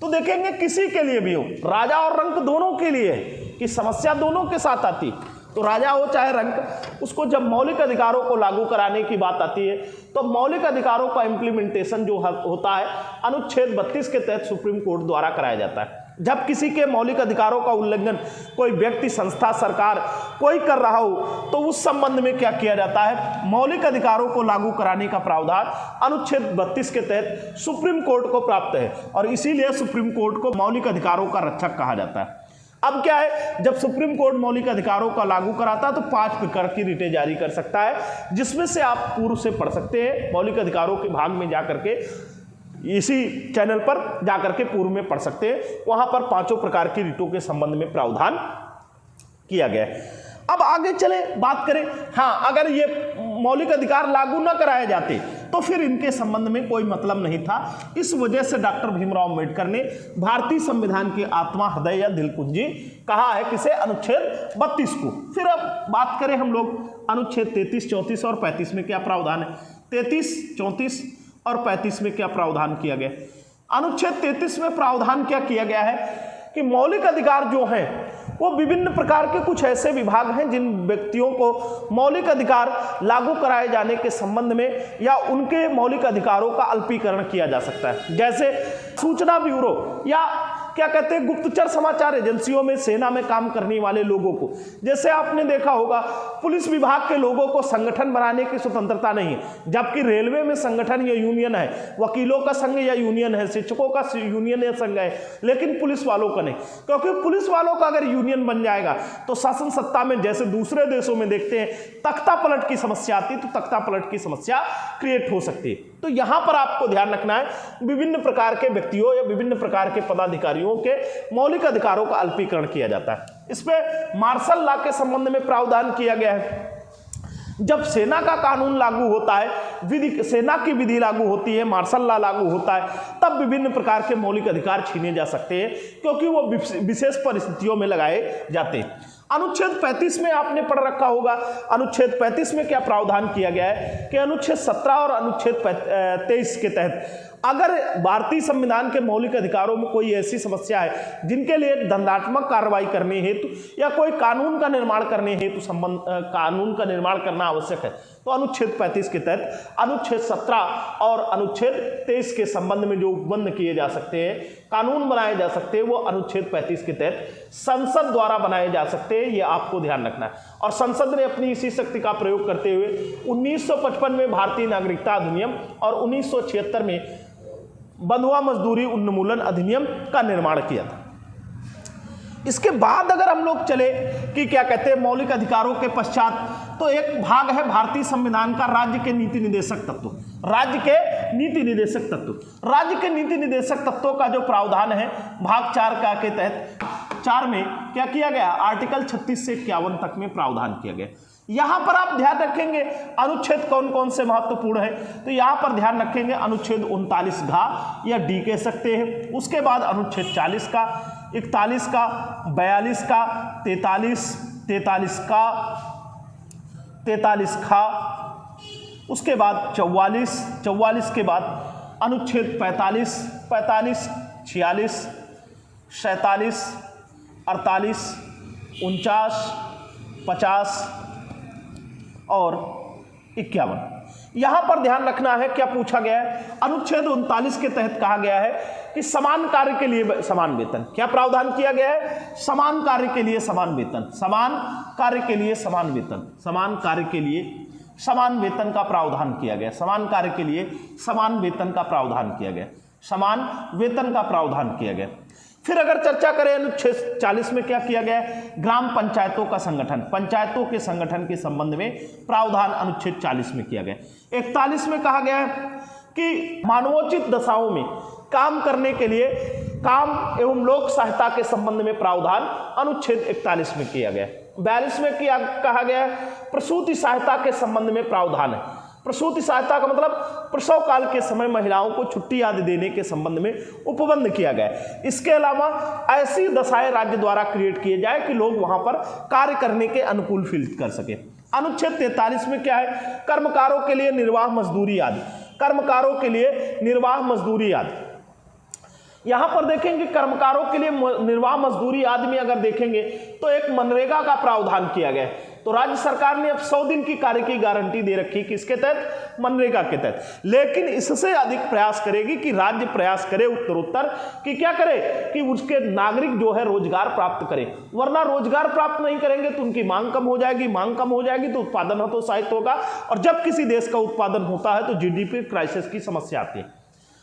तो देखेंगे किसी के लिए भी हो, राजा और रंक दोनों के लिए है कि समस्या दोनों के साथ आती। तो राजा हो चाहे रंक, उसको जब मौलिक अधिकारों को लागू कराने की बात आती है तो मौलिक अधिकारों का इम्प्लीमेंटेशन जो होता है अनुच्छेद 32 के तहत सुप्रीम कोर्ट द्वारा कराया जाता है। जब किसी के मौलिक अधिकारों का उल्लंघन कोई व्यक्ति, संस्था, सरकार कोई कर रहा हो तो उस संबंध में क्या किया जाता है, मौलिक अधिकारों को लागू कराने का प्रावधान अनुच्छेद 32 के तहत सुप्रीम कोर्ट को प्राप्त है और इसीलिए सुप्रीम कोर्ट को मौलिक अधिकारों का रक्षक कहा जाता है। अब क्या है, जब सुप्रीम कोर्ट मौलिक अधिकारों का लागू कराता है तो 5 प्रकार की रिटें जारी कर सकता है, जिसमें से आप पूर्व से पढ़ सकते हैं। मौलिक अधिकारों के भाग में जाकर के इसी चैनल पर जाकर के पूर्व में पढ़ सकते हैं, वहां पर 5 प्रकार की रिटों के संबंध में प्रावधान किया गया है। अब आगे चले बात करें, हाँ, अगर ये मौलिक अधिकार लागू न कराए जाते तो फिर इनके संबंध में कोई मतलब नहीं था। इस वजह से डॉक्टर भीमराव अंबेडकर ने भारतीय संविधान की आत्मा, हृदय या दिल कुंजी कहा है किसे, अनुच्छेद 32 को। फिर अब बात करें हम लोग अनुच्छेद 33, 34 और 35 में क्या प्रावधान है। 33, 34 और 35 में क्या प्रावधान किया गया। अनुच्छेद 33 में प्रावधान क्या किया गया है कि मौलिक अधिकार जो हैं वो विभिन्न प्रकार के कुछ ऐसे विभाग हैं जिन व्यक्तियों को मौलिक अधिकार लागू कराए जाने के संबंध में या उनके मौलिक अधिकारों का अल्पीकरण किया जा सकता है। जैसे सूचना ब्यूरो या क्या कहते हैं गुप्तचर समाचार एजेंसियों में सेना में काम करने वाले लोगों को, जैसे आपने देखा होगा पुलिस विभाग के लोगों को संगठन बनाने की स्वतंत्रता नहीं है, जबकि रेलवे में संगठन या यूनियन है, वकीलों का संघ या यूनियन है, शिक्षकों का यूनियन या संघ है, लेकिन पुलिस वालों का नहीं। क्योंकि पुलिस वालों का अगर यूनियन बन जाएगा तो शासन सत्ता में, जैसे दूसरे देशों में देखते हैं तख्ता पलट की समस्या आती, तो तख्ता पलट की समस्या क्रिएट हो सकती है। तो यहां पर आपको ध्यान रखना है, विभिन्न प्रकार के व्यक्तियों या विभिन्न प्रकार के पदाधिकारियों के मौलिक अधिकारों का अल्पीकरण किया जाता है। इसमें मार्शल लॉ के संबंध में प्रावधान किया गया है। जब सेना का कानून लागू होता है, सेना की विधि लागू होती है, मार्शल लॉ लागू होता है, तब विभिन्न प्रकार के मौलिक अधिकार छीने जा सकते हैं, क्योंकि वो विशेष परिस्थितियों में लगाए जाते हैं। अनुच्छेद 35 में आपने पढ़ रखा होगा, अनुच्छेद 35 में क्या प्रावधान किया गया है कि अनुच्छेद 17 और अनुच्छेद 23 के तहत अगर भारतीय संविधान के मौलिक अधिकारों में कोई ऐसी समस्या है जिनके लिए दंडात्मक कार्रवाई करने हेतु या कोई कानून का निर्माण करने हेतु कानून का निर्माण करना आवश्यक है, तो अनुच्छेद 35 के तहत अनुच्छेद 17 और अनुच्छेद 23 के संबंध में जो उपबंध किए जा सकते हैं, कानून बनाए जा सकते हैं, वो अनुच्छेद 35 के तहत संसद द्वारा बनाए जा सकते हैं। ये आपको ध्यान रखना है। और संसद ने अपनी इसी शक्ति का प्रयोग करते हुए 1955 में भारतीय नागरिकता अधिनियम और 1976 में बंधुआ मजदूरी उन्मूलन अधिनियम का निर्माण किया था। इसके बाद अगर हम लोग चले कि क्या कहते हैं मौलिक अधिकारों के पश्चात, तो एक भाग है भारतीय संविधान का राज्य के नीति निर्देशक तत्व। राज्य के नीति निर्देशक तत्व, राज्य के नीति निर्देशक तत्वों का जो प्रावधान है भाग 4 का के तहत 4 में क्या किया गया, आर्टिकल 36 से 51 तक में प्रावधान किया गया। यहां पर आप ध्यान रखेंगे अनुच्छेद कौन कौन से महत्वपूर्ण है, तो यहां पर ध्यान रखेंगे अनुच्छेद 39 घ या डी कह सकते हैं, उसके बाद अनुच्छेद 40 का, 41 का, 42 का, 43 का, उसके बाद 44 के बाद अनुच्छेद 45, 46, 47, 48, 49, 50 और 51। यहां पर ध्यान रखना है क्या पूछा गया है, अनुच्छेद 39 के तहत कहा गया है कि समान कार्य के लिए समान वेतन। क्या प्रावधान किया गया है, समान कार्य के लिए समान वेतन, समान कार्य के लिए समान वेतन, समान कार्य के लिए समान वेतन का प्रावधान किया गया, समान कार्य के लिए समान वेतन का प्रावधान किया गया, समान वेतन का प्रावधान किया गया। फिर अगर चर्चा करें अनुच्छेद 40 में क्या किया गया है, ग्राम पंचायतों का संगठन, पंचायतों के संगठन के संबंध में प्रावधान अनुच्छेद 40 में किया गया। 41 में कहा गया है कि मानवोचित दशाओं में काम करने के लिए काम एवं लोक सहायता के संबंध में प्रावधान अनुच्छेद 41 में किया गया। 42 में कहा गया है प्रसूति सहायता के संबंध में प्रावधान है। प्रसूति सहायता का मतलब प्रसव काल के समय महिलाओं को छुट्टी आदि देने के संबंध में उपबंध किया गया है। इसके अलावा ऐसी दशाएं राज्य द्वारा क्रिएट किए जाए कि लोग वहां पर कार्य करने के अनुकूल फील कर सके। अनुच्छेद 43 में क्या है, कर्मकारों के लिए निर्वाह मजदूरी आदि, कर्मकारों के लिए निर्वाह मजदूरी आदि। यहां पर देखेंगे कर्मकारों के लिए निर्वाह मजदूरी आदि में अगर देखेंगे तो एक मनरेगा का प्रावधान किया गया है। तो राज्य सरकार ने अब 100 दिन की कार्य की गारंटी दे रखी, किसके तहत, मनरेगा के तहत। लेकिन इससे अधिक प्रयास करेगी कि राज्य प्रयास करे उत्तरोत्तर कि क्या करे कि उसके नागरिक जो है रोजगार प्राप्त करें, वरना रोजगार प्राप्त नहीं करेंगे तो उनकी मांग कम हो जाएगी, मांग कम हो जाएगी तो उत्पादन हतोत्साहित होगा, और जब किसी देश का उत्पादन होता है तो जीडीपी क्राइसिस की समस्या आती है।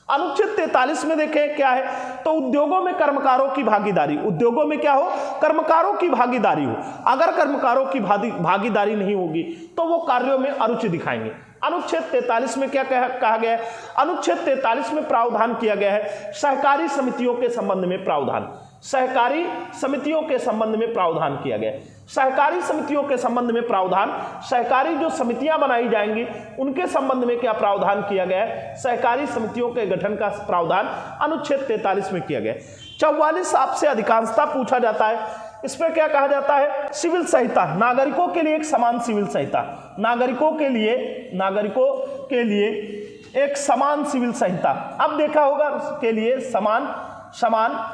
अनुच्छेद 43 में देखें क्या है, तो उद्योगों में कर्मकारों की भागीदारी, उद्योगों में क्या हो, कर्मकारों की भागीदारी हो। अगर कर्मकारों की भागीदारी नहीं होगी तो वो कार्यों में अरुचि दिखाएंगे। अनुच्छेद 43 में क्या कहा गया है, अनुच्छेद 43 में प्रावधान किया गया है सहकारी समितियों के संबंध में प्रावधान, सहकारी समितियों के संबंध में प्रावधान किया गया है। सहकारी समितियों के संबंध में प्रावधान, सहकारी जो समितियां बनाई जाएंगी उनके संबंध में क्या प्रावधान किया गया है, सहकारी समितियों के गठन का प्रावधान अनुच्छेद 43 में किया गया है। 44 आपसे अधिकांशता पूछा जाता है, इसमें क्या कहा जाता है, सिविल संहिता, नागरिकों के लिए एक समान सिविल संहिता, नागरिकों के लिए एक समान सिविल संहिता। अब देखा होगा के लिए समान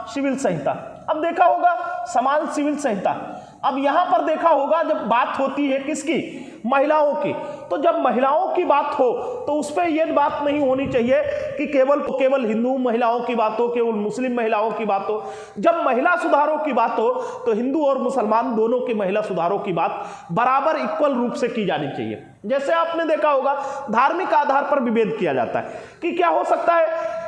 सिविल संहिता, अब देखा होगा समान सिविल संहिता। अब यहां पर देखा होगा जब बात होती है किसकी, महिलाओं की, तो जब महिलाओं की बात हो तो उस पर यह बात नहीं होनी चाहिए कि केवल हिंदू महिलाओं की बात हो, केवल मुस्लिम महिलाओं की बात हो। जब महिला सुधारों की बात हो तो हिंदू और मुसलमान दोनों की महिला सुधारों की बात बराबर इक्वल रूप से की जानी चाहिए। जैसे आपने देखा होगा धार्मिक आधार पर विभेद किया जाता है कि क्या हो सकता है,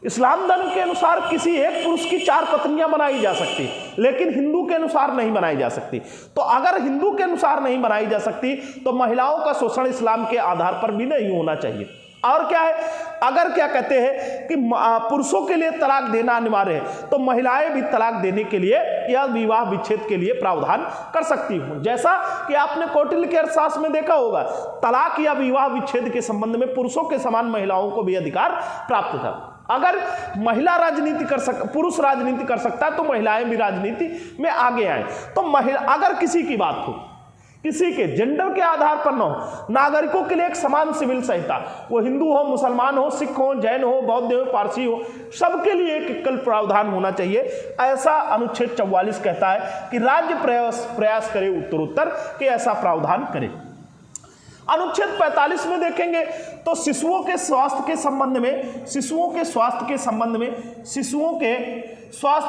इस्लाम धर्म के अनुसार किसी एक पुरुष की 4 पत्नियां बनाई जा सकती, लेकिन हिंदू के अनुसार नहीं बनाई जा सकती। तो अगर हिंदू के अनुसार नहीं बनाई जा सकती तो महिलाओं का शोषण इस्लाम के आधार पर भी नहीं होना चाहिए। और क्या है, अगर क्या कहते हैं कि पुरुषों के लिए तलाक देना अनिवार्य है तो महिलाएं भी तलाक देने के लिए या विवाह विच्छेद के लिए प्रावधान कर सकती हूं। जैसा कि आपने कौटिल्य के अर्थशास्त्र में देखा होगा, तलाक या विवाह विच्छेद के संबंध में पुरुषों के समान महिलाओं को भी अधिकार प्राप्त था। अगर महिला राजनीति पुरुष राजनीति कर सकता है तो महिलाएं भी राजनीति में आगे आए। तो महिला, अगर किसी की बात हो, किसी के जेंडर के आधार पर न हो, नागरिकों के लिए एक समान सिविल संहिता, वो हिंदू हो, मुसलमान हो, सिख हो, जैन हो, बौद्ध हो, पारसी हो, सबके लिए एक इक्वल प्रावधान होना चाहिए। ऐसा अनुच्छेद 44 कहता है कि राज्य प्रयास करे उत्तरोत्तर कि ऐसा प्रावधान करे। अनुच्छेद 45 में देखेंगे तो शिशुओं के स्वास्थ्य के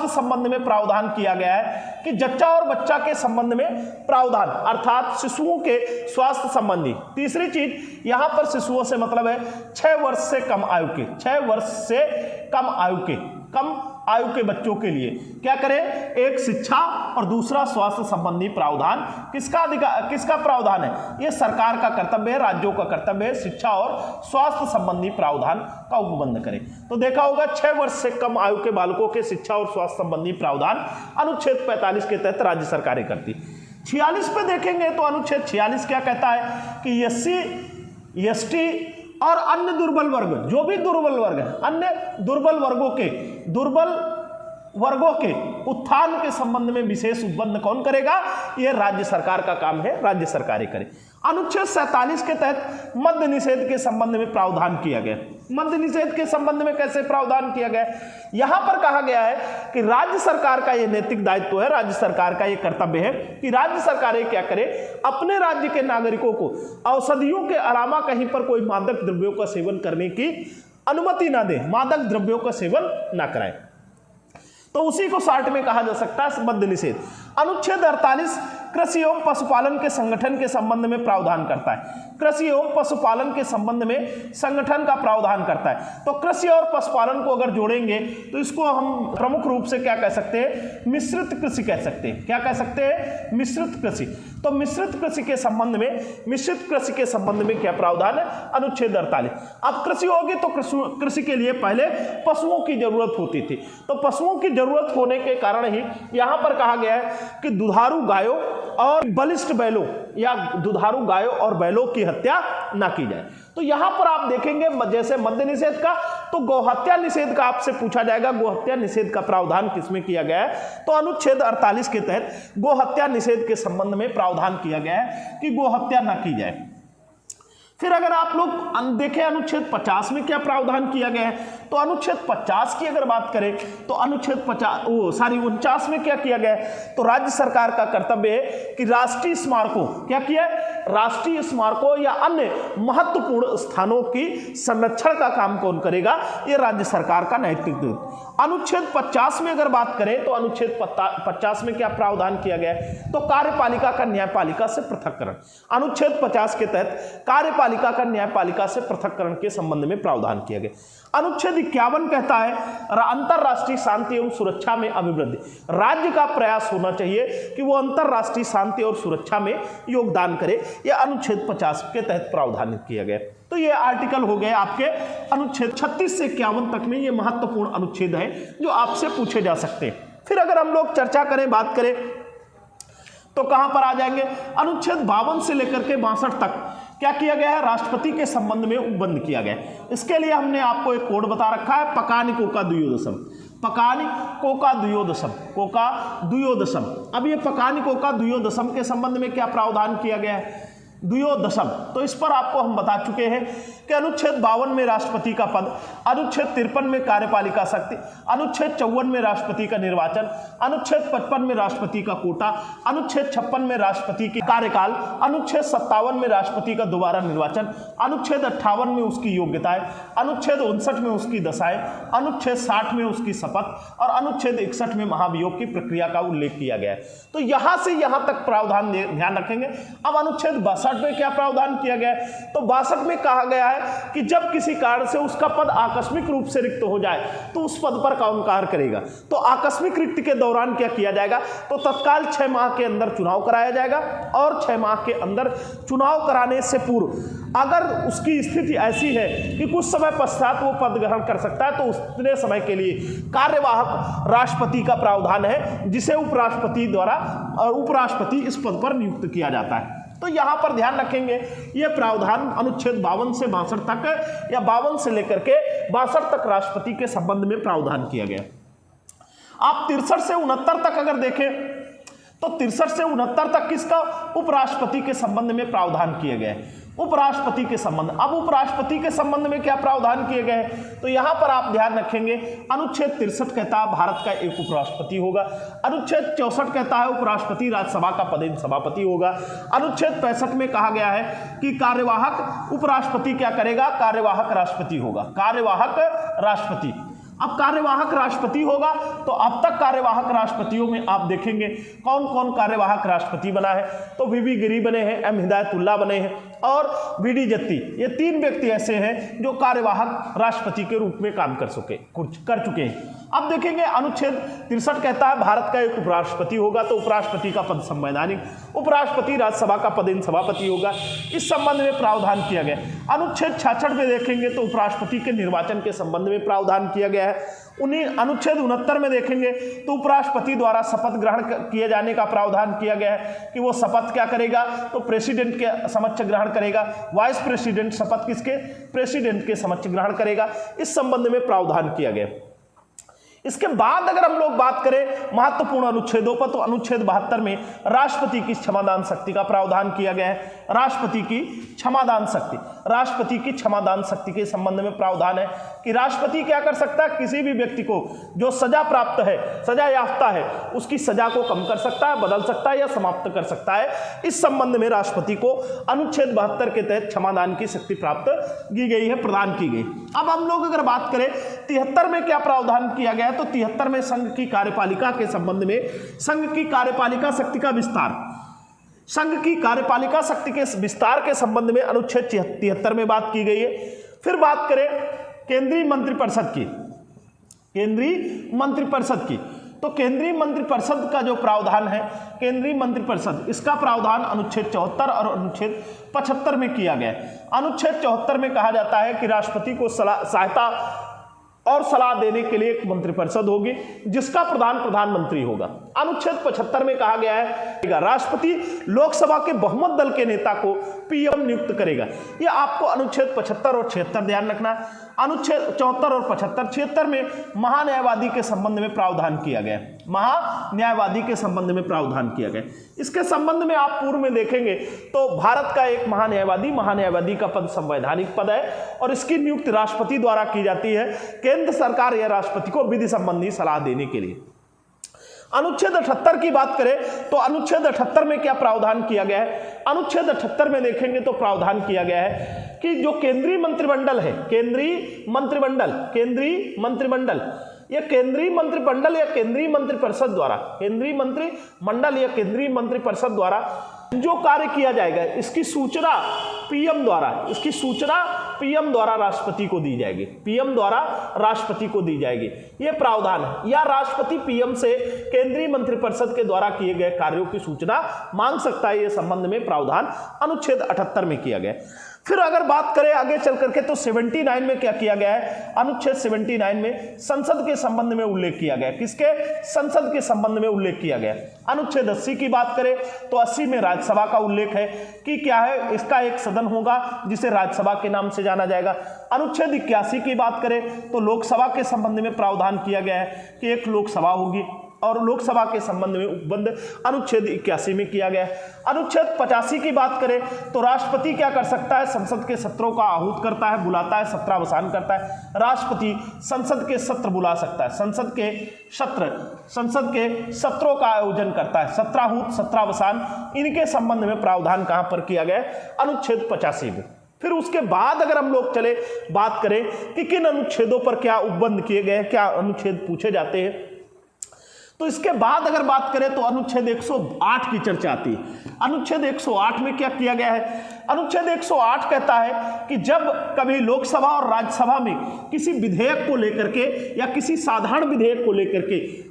संबंध में प्रावधान किया गया है कि जच्चा और बच्चा के संबंध में प्रावधान, अर्थात शिशुओं के स्वास्थ्य संबंधी। तीसरी चीज यहां पर शिशुओं से मतलब है 6 वर्ष से कम आयु के, 6 वर्ष से कम आयु के बच्चों के लिए क्या करें, एक शिक्षा और दूसरा स्वास्थ्य संबंधी प्रावधान। किसका प्रावधान है, यह सरकार का कर्तव्य है, राज्यों का कर्तव्य है, शिक्षा और स्वास्थ्य संबंधी प्रावधान का उपबंध करें। तो देखा होगा 6 वर्ष से कम आयु के बालकों के शिक्षा और स्वास्थ्य संबंधी प्रावधान अनुच्छेद 45 के तहत राज्य सरकारें करती। 46 पे देखेंगे तो अनुच्छेद 46 क्या कहता है कि SC ST और अन्य दुर्बल वर्ग, जो भी दुर्बल वर्ग है, अन्य दुर्बल वर्गों के उत्थान के संबंध में विशेष उपबंध कौन करेगा, यह राज्य सरकार का काम है, राज्य सरकारें करें। अनुच्छेद 47 के तहत मद्य निषेध के संबंध में प्रावधान किया गया। मद्य निषेध के संबंध में कैसे प्रावधान किया गया, यहां पर कहा गया है कि राज्य सरकार का यह नैतिक दायित्व है, राज्य सरकार का यह कर्तव्य है कि राज्य सरकारें क्या करें, अपने राज्य के नागरिकों को औषधियों के अलावा कहीं पर कोई मादक द्रव्यों का सेवन करने की अनुमति ना दे, मादक द्रव्यों का सेवन ना कराएं। तो उसी को शॉर्ट में कहा जा सकता है मद्य निषेध। अनुच्छेद 48 कृषि एवं पशुपालन के संगठन के संबंध में प्रावधान करता है। कृषि एवं पशुपालन के संबंध में संगठन का प्रावधान करता है। तो कृषि और पशुपालन को अगर जोड़ेंगे तो इसको हम प्रमुख रूप से क्या कह सकते हैं, मिश्रित कृषि कह सकते हैं। क्या कह सकते हैं, मिश्रित कृषि। तो मिश्रित कृषि के संबंध में क्या प्रावधान है, अनुच्छेद 48। अब कृषि होगी तो कृषि के लिए पहले पशुओं की जरूरत होती थी, तो पशुओं की जरूरत होने के कारण ही यहां पर कहा गया है कि दुधारू गायों और बलिष्ठ बैलों या दुधारू गायों और बैलों की हत्या ना की जाए। तो यहां पर आप देखेंगे जैसे मद्य निषेध का, तो गौहत्या निषेध का आपसे पूछा जाएगा, गौहत्या निषेध का प्रावधान किसमें किया गया है, तो अनुच्छेद 48 के तहत गौहत्या निषेध के संबंध में प्रावधान किया गया है कि गौहत्या ना की जाए। फिर अगर आप लोग देखें अनुच्छेद 50 में क्या प्रावधान किया गया है, तो अनुच्छेद 50 की अगर बात करें तो अनुच्छेद 49 में क्या किया गया है, तो राज्य सरकार का कर्तव्य है कि राष्ट्रीय स्मारकों, क्या किया है, राष्ट्रीय स्मारकों या अन्य महत्वपूर्ण स्थानों की संरक्षण का काम कौन करेगा, यह राज्य सरकार का नैतिक। अनुच्छेद 50 में अगर बात करें तो अनुच्छेद 50 में क्या प्रावधान किया गया है, तो कार्यपालिका का न्यायपालिका से पृथक्करण। अनुच्छेद 50 के तहत कार्यपालिका कार्यपालिका का न्यायपालिका से पृथककरण के संबंध में प्रावधान किया गया। अनुच्छेद 51 कहता है अंतरराष्ट्रीय शांति एवं सुरक्षा में अभिवृद्धि, राज्य का प्रयास होना चाहिए कि वो अंतरराष्ट्रीय शांति और सुरक्षा में योगदान करे। यह अनुच्छेद 50 के तहत प्रावधान किया गया। तो ये आर्टिकल हो गए आपके अनुच्छेद 36 से 51 तक में। ये महत्वपूर्ण अनुच्छेद है जो आपसे पूछे जा सकते हैं। फिर अगर हम लोग चर्चा करें, बात करें तो कहां पर आ जाएंगे? अनुच्छेद 52 से लेकर के 62 तक क्या किया गया है? राष्ट्रपति के संबंध में उपबंध किया गया। इसके लिए हमने आपको एक कोड बता रखा है, पकानि कोका द्वियोदशम। पकानि कोका द्वियोदशम, कोका द्वियोदशम। अब ये पकानि कोका द्वियोदशम के संबंध में क्या प्रावधान किया गया है? द्वियोदशम। तो इस पर आपको हम बता चुके हैं कि अनुच्छेद 52 में राष्ट्रपति का पद, अनुच्छेद 53 में कार्यपालिका शक्ति, अनुच्छेद 54 में राष्ट्रपति का निर्वाचन, अनुच्छेद 55 में राष्ट्रपति का कोटा, अनुच्छेद 56 में राष्ट्रपति की कार्यकाल, अनुच्छेद 57 में राष्ट्रपति का दोबारा निर्वाचन, अनुच्छेद 58 में उसकी योग्यताएं, अनुच्छेद 59 में उसकी दशाएं, अनुच्छेद 60 में उसकी शपथ और अनुच्छेद 61 में महाभियोग की प्रक्रिया का उल्लेख किया गया है। तो यहां से यहां तक प्रावधान ध्यान रखेंगे। अब अनुच्छेद 62 में क्या प्रावधान किया गया है? तो 62 में कहा गया है कि जब किसी कारण से उसका पद आकस्मिक रूप से रिक्त हो जाए तो उस पद पर कौन कार्य करेगा? तो आकस्मिक रिक्त के दौरान क्या किया जाएगा? तो तत्काल 6 माह के अंदर चुनाव कराया जाएगा और 6 माह के अंदर चुनाव कराने से पूर्व अगर उसकी स्थिति ऐसी है कि कुछ समय पश्चात वो पद ग्रहण कर सकता है तो उतने समय के लिए कार्यवाहक राष्ट्रपति का प्रावधान है, जिसे उपराष्ट्रपति द्वारा उपराष्ट्रपति इस पद पर नियुक्त किया जाता है। तो यहां पर ध्यान रखेंगे, यह प्रावधान अनुच्छेद 52 से 62 तक या 52 से लेकर के 62 तक राष्ट्रपति के संबंध में प्रावधान किया गया। आप 63 से 69 तक अगर देखें तो 63 से 69 तक किसका? उपराष्ट्रपति के संबंध में प्रावधान किए गए। उपराष्ट्रपति के संबंध, अब उपराष्ट्रपति के संबंध में क्या प्रावधान किए गए? तो यहां पर आप ध्यान रखेंगे, अनुच्छेद 63 कहता है भारत का एक उपराष्ट्रपति होगा, अनुच्छेद 64 कहता है उपराष्ट्रपति राज्यसभा का पदेन सभापति होगा, अनुच्छेद 65 में कहा गया है कि कार्यवाहक उपराष्ट्रपति क्या करेगा? कार्यवाहक राष्ट्रपति होगा, कार्यवाहक राष्ट्रपति। अब कार्यवाहक राष्ट्रपति होगा तो अब तक कार्यवाहक राष्ट्रपतियों में आप देखेंगे कौन कौन कार्यवाहक राष्ट्रपति बना है। तो वीवी गिरी बने हैं, एम हिदायतुल्लाह बने हैं और बीडी जत्ती। ये 3 व्यक्ति ऐसे हैं जो कार्यवाहक राष्ट्रपति के रूप में काम कर चुके हैं। अब देखेंगे अनुच्छेद 63 कहता है भारत का एक उपराष्ट्रपति होगा, तो उपराष्ट्रपति का पद संवैधानिक, उपराष्ट्रपति राज्यसभा का पदेन सभापति होगा। इस संबंध में प्रावधान किया गया। अनुच्छेद 66 में देखेंगे तो उपराष्ट्रपति के निर्वाचन के संबंध में प्रावधान किया गया है। उन्हीं अनुच्छेद 69 में देखेंगे तो उपराष्ट्रपति द्वारा शपथ ग्रहण किए जाने का प्रावधान किया गया है कि वो शपथ क्या करेगा? तो प्रेसिडेंट के समक्ष ग्रहण करेगा। वाइस प्रेसिडेंट शपथ किसके? प्रेसिडेंट के समक्ष ग्रहण करेगा। इस संबंध में प्रावधान किया गया। इसके बाद अगर हम लोग बात करें महत्वपूर्ण अनुच्छेदों पर, तो अनुच्छेद 72 में राष्ट्रपति की क्षमादान शक्ति का प्रावधान किया गया है। राष्ट्रपति की क्षमादान शक्ति, राष्ट्रपति की क्षमादान शक्ति के संबंध में प्रावधान है कि राष्ट्रपति क्या कर सकता है? किसी भी व्यक्ति को जो सजा प्राप्त है, सजा याफ्ता है, उसकी सजा को कम कर सकता है, बदल सकता है या समाप्त कर सकता है। इस संबंध में राष्ट्रपति को अनुच्छेद 72 के तहत क्षमादान की शक्ति प्राप्त की गई है, प्रदान की गई। अब हम लोग अगर बात करें 73 में क्या प्रावधान किया गया, तो 73 में संघ की कार्यपालिका के संबंध में, संघ की कार्यपालिका शक्ति का विस्तार, संघ की कार्यपालिका शक्ति के विस्तार के संबंध में अनुच्छेद 73 में बात की गई है। फिर बात करें केंद्रीय मंत्रिपरिषद की, केंद्रीय मंत्रिपरिषद की, तो केंद्रीय मंत्रिपरिषद का जो प्रावधान है, केंद्रीय मंत्रिपरिषद, इसका प्रावधान अनुच्छेद 74 और अनुच्छेद 75 में किया गया है। अनुच्छेद 74 में कहा जाता है कि राष्ट्रपति को सहायता और सलाह देने के लिए एक मंत्रिपरिषद होगी जिसका प्रधानमंत्री होगा। अनुच्छेद 75 में कहा गया है राष्ट्रपति लोकसभा के बहुमत दल के नेता को पीएम नियुक्त करेगा। यह आपको अनुच्छेद 75 और 76 ध्यान रखना। अनुच्छेद 74 और 75, 76 में महान्यायवादी के संबंध में प्रावधान किया गया, महान्यायवादी के संबंध में प्रावधान किया गया। इसके संबंध में आप पूर्व में देखेंगे तो भारत का एक महान्यायवादी का पद संवैधानिक पद है और इसकी नियुक्ति राष्ट्रपति द्वारा की जाती है केंद्र सरकार या राष्ट्रपति को विधि संबंधी सलाह देने के लिए। अनुच्छेद 78 की बात करें तो अनुच्छेद 78 में क्या प्रावधान किया गया है? अनुच्छेद 78 में देखेंगे तो प्रावधान किया गया है कि जो केंद्रीय मंत्रिमंडल है, केंद्रीय मंत्रिमंडल या केंद्रीय मंत्रिमंडल या केंद्रीय मंत्रिपरिषद द्वारा, केंद्रीय मंत्रिमंडल या केंद्रीय मंत्रिपरिषद द्वारा जो कार्य किया जाएगा इसकी सूचना पीएम द्वारा, इसकी सूचना पीएम द्वारा राष्ट्रपति को दी जाएगी, पीएम द्वारा राष्ट्रपति को दी जाएगी, यह प्रावधान है। या राष्ट्रपति पीएम से केंद्रीय मंत्रिपरिषद के द्वारा किए गए कार्यों की सूचना मांग सकता है, यह संबंध में प्रावधान अनुच्छेद 78 में किया गया। फिर अगर बात करें आगे चल करके तो 79 में क्या किया गया है, अनुच्छेद 79 में संसद के संबंध में उल्लेख किया गया। किसके? संसद के संबंध में उल्लेख किया गया। अनुच्छेद 80 की बात करें तो 80 में राज्यसभा का उल्लेख है कि क्या है, इसका एक सदन होगा जिसे राज्यसभा के नाम से जाना जाएगा। अनुच्छेद 81 की बात करें तो लोकसभा के संबंध में प्रावधान किया गया है कि एक लोकसभा होगी और लोकसभा के संबंध में उपबंध अनुच्छेद 81 में किया गया है। अनुच्छेद 85 की बात करें तो राष्ट्रपति क्या कर सकता है, संसद के सत्रों का आहूत करता है, बुलाता है, सत्रावसान करता है। राष्ट्रपति संसद के सत्र बुला सकता है, संसद के सत्रों का आयोजन करता है, सत्राहूत, सत्रावसान, इनके संबंध में प्रावधान कहां पर किया गया है, अनुच्छेद 85 में। फिर उसके बाद अगर हम लोग चले बात करें कि किन अनुच्छेदों पर क्या उपबंध किए गए, क्या अनुच्छेद पूछे जाते हैं, तो इसके बाद अगर बात करें तो अनुच्छेद 108 की चर्चा आती है। अनुच्छेद 108 में क्या किया गया है, अनुच्छेद 108 कहता है कि जब कभी लोकसभा और राज्यसभा में किसी विधेयक को लेकर के या किसी साधारण विधेयक को लेकर के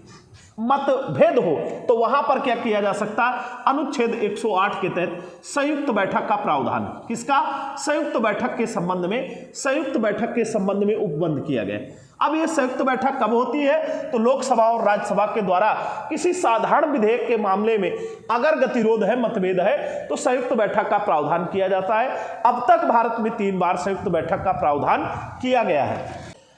मतभेद हो तो वहां पर क्या किया जा सकता, अनुच्छेद 108 के तहत संयुक्त बैठक का प्रावधान। किसका? संयुक्त बैठक के संबंध में उपबंध किया गया। अब यह संयुक्त बैठक कब होती है, तो लोकसभा और राज्यसभा के द्वारा किसी साधारण विधेयक के मामले में अगर गतिरोध है, मतभेद है, तो संयुक्त बैठक का प्रावधान किया जाता है। अब तक भारत में 3 बार संयुक्त बैठक का प्रावधान किया गया है,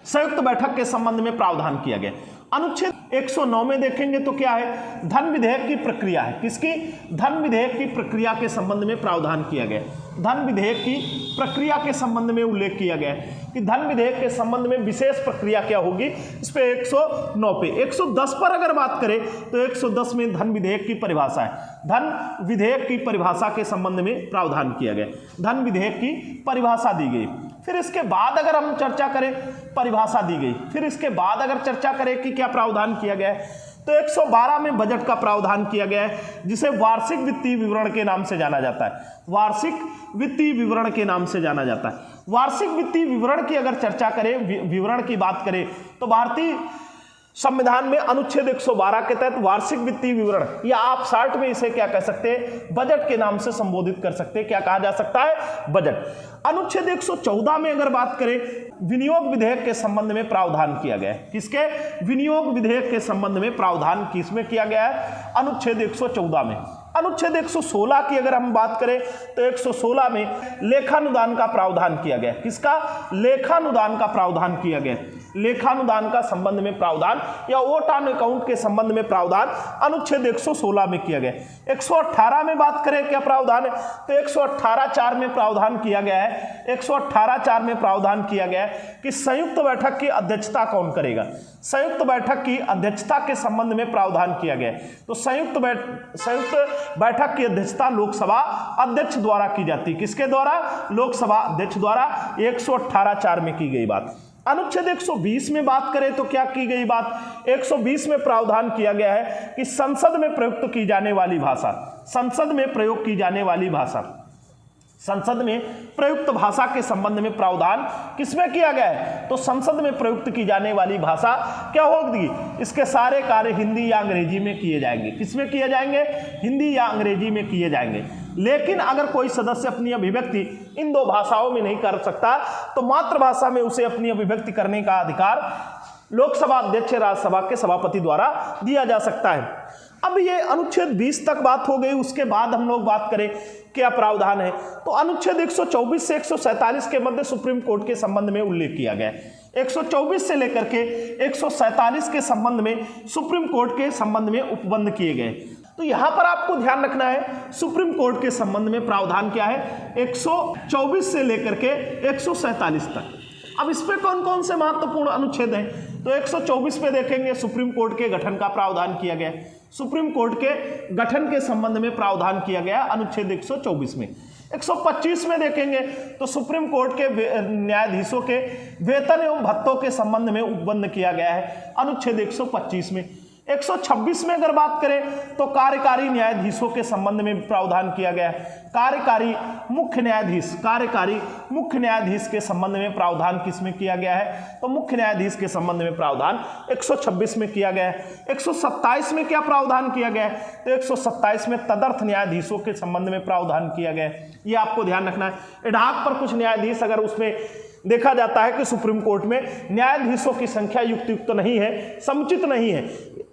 संयुक्त बैठक के संबंध में प्रावधान किया गया। अनुच्छेद 109 में देखेंगे तो क्या है, धन विधेयक की प्रक्रिया है। किसकी? धन विधेयक की प्रक्रिया के संबंध में प्रावधान किया गया। धन विधेयक की प्रक्रिया के संबंध में उल्लेख किया गया है कि धन विधेयक के संबंध में विशेष प्रक्रिया क्या होगी, इस पे 109 पे। 110 पर अगर बात करें तो 110 में धन विधेयक की परिभाषा है, धन विधेयक की परिभाषा के संबंध में प्रावधान किया गया, धन विधेयक की परिभाषा दी गई। फिर इसके बाद अगर हम चर्चा करें, परिभाषा दी गई, फिर इसके बाद अगर चर्चा करें कि क्या प्रावधान किया गया है, तो 112 में बजट का प्रावधान किया गया है, जिसे वार्षिक वित्तीय विवरण के नाम से जाना जाता है, वार्षिक वित्तीय विवरण के नाम से जाना जाता है। वार्षिक वित्तीय विवरण की अगर चर्चा करें, विवरण की बात करें, तो भारतीय संविधान में अनुच्छेद 112 के तहत वार्षिक वित्तीय विवरण, या आप शॉर्ट में इसे क्या कह सकते हैं, बजट के नाम से संबोधित कर सकते हैं। क्या कहा जा सकता है? बजट। अनुच्छेद 114 में अगर बात करें, विनियोग विधेयक के संबंध में प्रावधान किया गया है। किसके? विनियोग विधेयक के संबंध में प्रावधान किसमें किया गया है? अनुच्छेद 114 में। अनुच्छेद 116 की अगर हम बात करें तो 116 में लेखानुदान का प्रावधान किया गया। किसका? लेखानुदान का प्रावधान किया गया। लेखानुदान का संबंध में प्रावधान या वोट ऑन अकाउंट के संबंध में प्रावधान अनुच्छेद 116 में किया गया। 118 में बात करें क्या प्रावधान है, तो 118(4) में प्रावधान किया गया है। 118(4) में प्रावधान किया गया है कि संयुक्त बैठक की अध्यक्षता कौन करेगा। संयुक्त बैठक की अध्यक्षता के संबंध में प्रावधान किया गया है। तो संयुक्त बैठक की अध्यक्षता लोकसभा अध्यक्ष द्वारा की जाती है। किसके द्वारा? लोकसभा अध्यक्ष द्वारा। 118(4) में की गई बात। अनुच्छेद 120 में बात करें तो क्या की गई बात? 120 में प्रावधान किया गया है कि संसद में प्रयुक्त की जाने वाली भाषा, संसद में प्रयोग की जाने वाली भाषा, संसद में प्रयुक्त भाषा के संबंध में प्रावधान किसमें किया गया है? तो संसद में प्रयुक्त की जाने वाली भाषा क्या होगी? इसके सारे कार्य हिंदी या अंग्रेजी में किए जाएंगे। किसमें किए जाएंगे? हिंदी या अंग्रेजी में किए जाएंगे। लेकिन अगर कोई सदस्य अपनी अभिव्यक्ति इन 2 भाषाओं में नहीं कर सकता तो मातृभाषा में उसे अपनी अभिव्यक्ति करने का अधिकार लोकसभा अध्यक्ष, राज्यसभा के सभापति द्वारा दिया जा सकता है। अब ये अनुच्छेद 20 तक बात हो गई। उसके बाद हम लोग बात करें क्या प्रावधान है, तो अनुच्छेद 124 से 147 के मध्य सुप्रीम कोर्ट के संबंध में उल्लेख किया गया है। 124 से लेकर के 147 के संबंध में सुप्रीम कोर्ट के संबंध में उपबंध किए गए। तो यहां पर आपको ध्यान रखना है, सुप्रीम कोर्ट के संबंध में प्रावधान क्या है, 124 से लेकर के 147 तक। अब इस पे कौन कौन से महत्वपूर्ण अनुच्छेद हैं, तो 124 पे देखेंगे सुप्रीम कोर्ट के गठन का प्रावधान किया गया। सुप्रीम कोर्ट के गठन के संबंध में प्रावधान किया गया अनुच्छेद 124 में। 125 में देखेंगे तो सुप्रीम कोर्ट के न्यायाधीशों के वेतन एवं भत्तों के संबंध में उपबंध किया गया है अनुच्छेद 125 में। 126 में अगर बात करें तो कार्यकारी न्यायाधीशों के संबंध में प्रावधान किया गया है। कार्यकारी मुख्य न्यायाधीश के संबंध में प्रावधान किसमें किया गया है? तो मुख्य न्यायाधीश के संबंध में प्रावधान 126 में किया गया है। 127 में क्या प्रावधान किया गया है? तो 127 में तदर्थ न्यायाधीशों के संबंध में प्रावधान किया गया है। ये आपको ध्यान रखना है। एडहॉक पर कुछ न्यायाधीश अगर उसमें देखा जाता है कि सुप्रीम कोर्ट में न्यायाधीशों की संख्या युक्त नहीं है, समुचित नहीं है,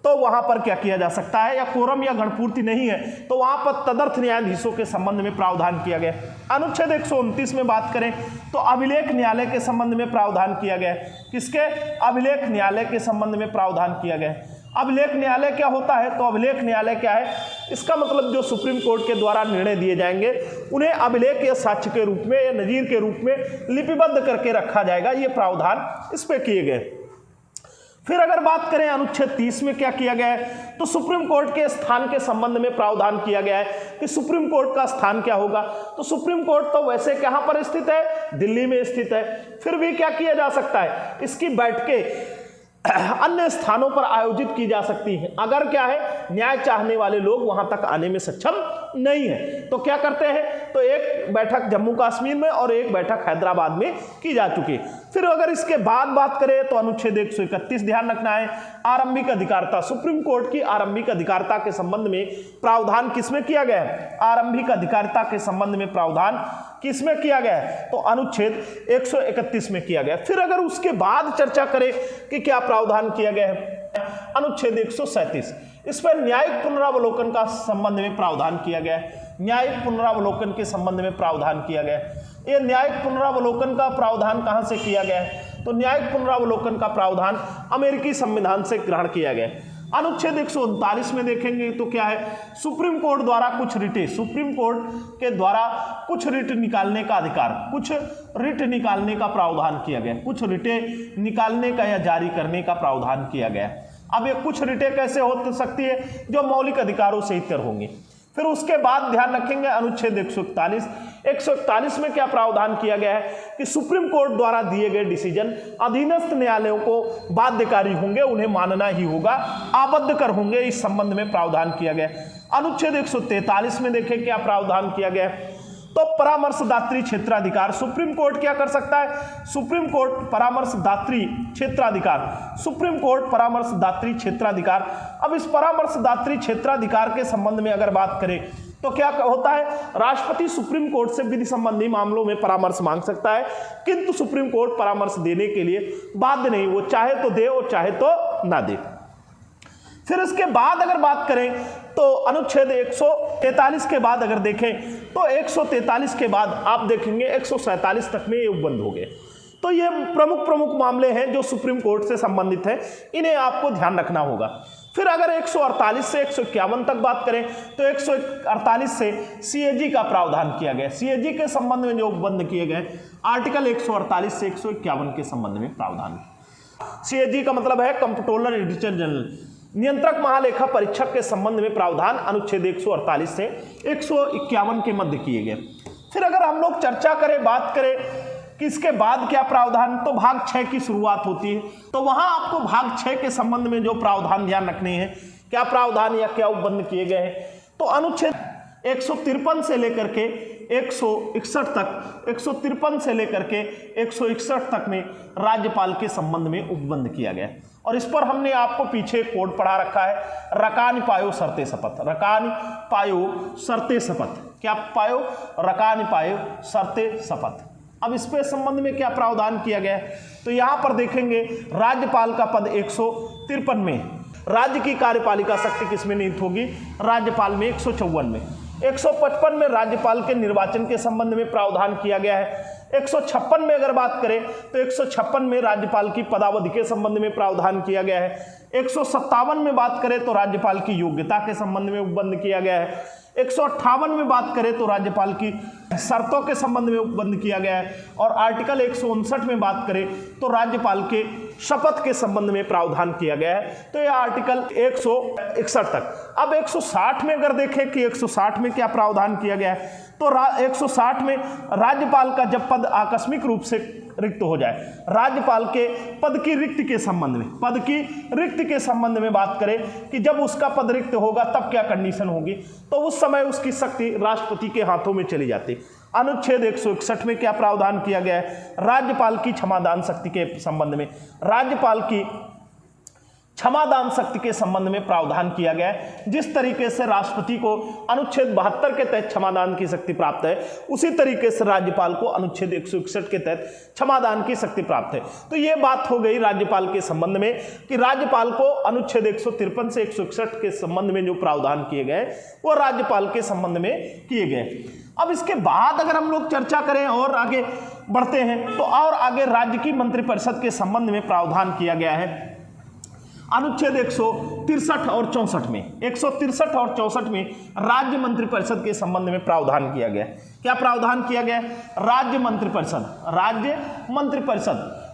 तो वहां पर क्या किया जा सकता है, या कोरम या गणपूर्ति नहीं है, तो वहां पर तदर्थ न्यायाधीशों के संबंध में प्रावधान किया गया। अनुच्छेद 129 में बात करें तो अभिलेख न्यायालय के संबंध में प्रावधान किया गया। किसके? अभिलेख न्यायालय के संबंध में प्रावधान किया गया। अभिलेख न्यायालय क्या होता है? तो अभिलेख न्यायालय क्या है? इसका मतलब जो सुप्रीम कोर्ट के द्वारा निर्णय दिए जाएंगे उन्हें अभिलेख या साक्ष्य के रूप में या नजीर के रूप में लिपिबद्ध करके रखा जाएगा। ये प्रावधान इस पे किए गए। फिर अगर बात करें अनुच्छेद 30 में क्या किया गया है, तो सुप्रीम कोर्ट के स्थान के संबंध में प्रावधान किया गया है कि सुप्रीम कोर्ट का स्थान क्या होगा। तो सुप्रीम कोर्ट तो वैसे कहां पर स्थित है? दिल्ली में स्थित है। फिर भी क्या किया जा सकता है? इसकी बैठकें अन्य स्थानों पर आयोजित की जा सकती है अगर क्या है, न्याय चाहने वाले लोग वहां तक आने में सक्षम नहीं है। तो क्या करते हैं? तो एक बैठक जम्मू कश्मीर में और एक बैठक हैदराबाद में की जा चुकी है। फिर अगर इसके बाद बात करें तो अनुच्छेद 131 ध्यान रखना है, आरंभिक अधिकारता। सुप्रीम कोर्ट की आरंभिक अधिकारता के संबंध में प्रावधान किसमें किया गया है? आरंभिक अधिकारता के संबंध में प्रावधान किसमें किया गया है? तो अनुच्छेद 131 में किया गया। फिर अगर उसके बाद चर्चा करें कि क्या प्रावधान किया गया है, अनुच्छेद 137 इस पर न्यायिक पुनरावलोकन का संबंध में प्रावधान किया गया है। न्यायिक पुनरावलोकन के संबंध में प्रावधान किया गया है। ये न्यायिक पुनरावलोकन का प्रावधान कहां से किया गया है? तो न्यायिक पुनरावलोकन का प्रावधान अमेरिकी संविधान से ग्रहण किया गया है। अनुच्छेद 139 में देखेंगे तो क्या है, सुप्रीम कोर्ट द्वारा कुछ रिटें, सुप्रीम कोर्ट के द्वारा कुछ रिट निकालने का अधिकार, कुछ रिट निकालने का प्रावधान किया गया, कुछ रिटें निकालने का या जारी करने का प्रावधान किया गया। अब ये कुछ रिटें कैसे हो सकती है? जो मौलिक अधिकारों से इतर होंगी। फिर उसके बाद ध्यान रखेंगे अनुच्छेद 141 में क्या प्रावधान किया गया है कि सुप्रीम कोर्ट द्वारा दिए गए डिसीजन अधीनस्थ न्यायालयों को बाध्यकारी होंगे, उन्हें मानना ही होगा, आबद्ध कर होंगे, इस संबंध में प्रावधान किया गया। अनुच्छेद 143 में देखें क्या प्रावधान किया गया। तो परामर्शदात्री क्षेत्राधिकार, सुप्रीम कोर्ट क्या कर सकता है? सुप्रीम कोर्ट परामर्शदात्री क्षेत्राधिकार, सुप्रीम कोर्ट परामर्शदात्री क्षेत्राधिकार। अब इस परामर्शदात्री क्षेत्राधिकार के संबंध में अगर बात करें तो क्या होता है, राष्ट्रपति सुप्रीम कोर्ट से विधि संबंधी मामलों में परामर्श मांग सकता है, किंतु सुप्रीम कोर्ट परामर्श देने के लिए बाध्य नहीं, वो चाहे तो दे और चाहे तो ना दे। फिर इसके बाद अगर बात करें तो अनुच्छेद 143 के बाद अगर देखें तो 143 के बाद आप देखेंगे 147 तक में ये बंद हो गए। तो ये प्रमुख मामले हैं जो सुप्रीम कोर्ट से संबंधित हैं, इन्हें आपको ध्यान रखना होगा। फिर अगर 148 से 151 तक बात करें तो 148 से सीएजी का प्रावधान किया गया। सीएजी के संबंध में जो बंद किए गए आर्टिकल 148 से 151 के संबंध में प्रावधान। सीएजी का मतलब है कंप्ट्रोलर एडिटर जनरल, नियंत्रक महालेखा परीक्षक के संबंध में प्रावधान अनुच्छेद 148 से 151 के मध्य किए गए। फिर अगर हम लोग चर्चा करें, बात करें कि इसके बाद क्या प्रावधान, तो भाग 6 की शुरुआत होती है। तो वहां आपको भाग 6 के संबंध में जो प्रावधान ध्यान रखने हैं, क्या प्रावधान या क्या उपबंध किए गए हैं। तो अनुच्छेद 153 से लेकर के 161 तक, 153 से लेकर के 161 तक में राज्यपाल के संबंध में उपबंध किया गया। और इस पर हमने आपको पीछे कोड पढ़ा रखा है, रकान पायो शर्ते शपथ, रकान पायो शर्ते शपथ, क्या पायो, रकान पायो शर्ते शपथ। अब इस पे संबंध में क्या प्रावधान किया गया है, तो यहां पर देखेंगे राज्यपाल का पद 153 में, राज्य की कार्यपालिका शक्ति किसमें निहित होगी, राज्यपाल में 154 में। 155 में राज्यपाल के निर्वाचन के संबंध में प्रावधान किया गया है। 156 में अगर बात करें तो 156 में राज्यपाल की पदावधि के संबंध में प्रावधान किया गया है। 157 में बात करें तो राज्यपाल की योग्यता के संबंध में उपबंध किया गया है। 158 में बात करें तो राज्यपाल की शर्तों के संबंध में उपबंध किया गया है। और आर्टिकल 159 में बात करें तो राज्यपाल के शपथ के संबंध में प्रावधान किया गया है। तो यह आर्टिकल 161 तक। अब 160 में अगर देखें कि 160 में क्या प्रावधान किया गया है, तो 160 में राज्यपाल का जब पद आकस्मिक रूप से रिक्त हो जाए, राज्यपाल के पद की रिक्त के संबंध में बात करें कि जब उसका पद रिक्त होगा तब क्या कंडीशन होगी, तो उस समय उसकी शक्ति राष्ट्रपति के हाथों में चली जाती। अनुच्छेद 161 में क्या प्रावधान किया गया है, राज्यपाल की क्षमादान शक्ति के संबंध में, राज्यपाल की क्षमादान शक्ति के संबंध में प्रावधान किया गया है। जिस तरीके से राष्ट्रपति को अनुच्छेद 72 के तहत क्षमादान की शक्ति प्राप्त है, उसी तरीके से राज्यपाल को अनुच्छेद 161 के तहत क्षमादान की शक्ति प्राप्त है। तो ये बात हो गई राज्यपाल के संबंध में कि राज्यपाल को अनुच्छेद 153 से 161 के संबंध में जो प्रावधान किए गए वो राज्यपाल के संबंध में किए गए। अब इसके बाद अगर हम लोग चर्चा करें और आगे बढ़ते हैं, तो और आगे राज्य की मंत्रिपरिषद के संबंध में प्रावधान किया गया है अनुच्छेद 163 और 64 में। 163 और 64 में राज्य मंत्रिपरिषद के संबंध में प्रावधान किया गया। क्या प्रावधान किया गया? राज्य मंत्रिपरिषद।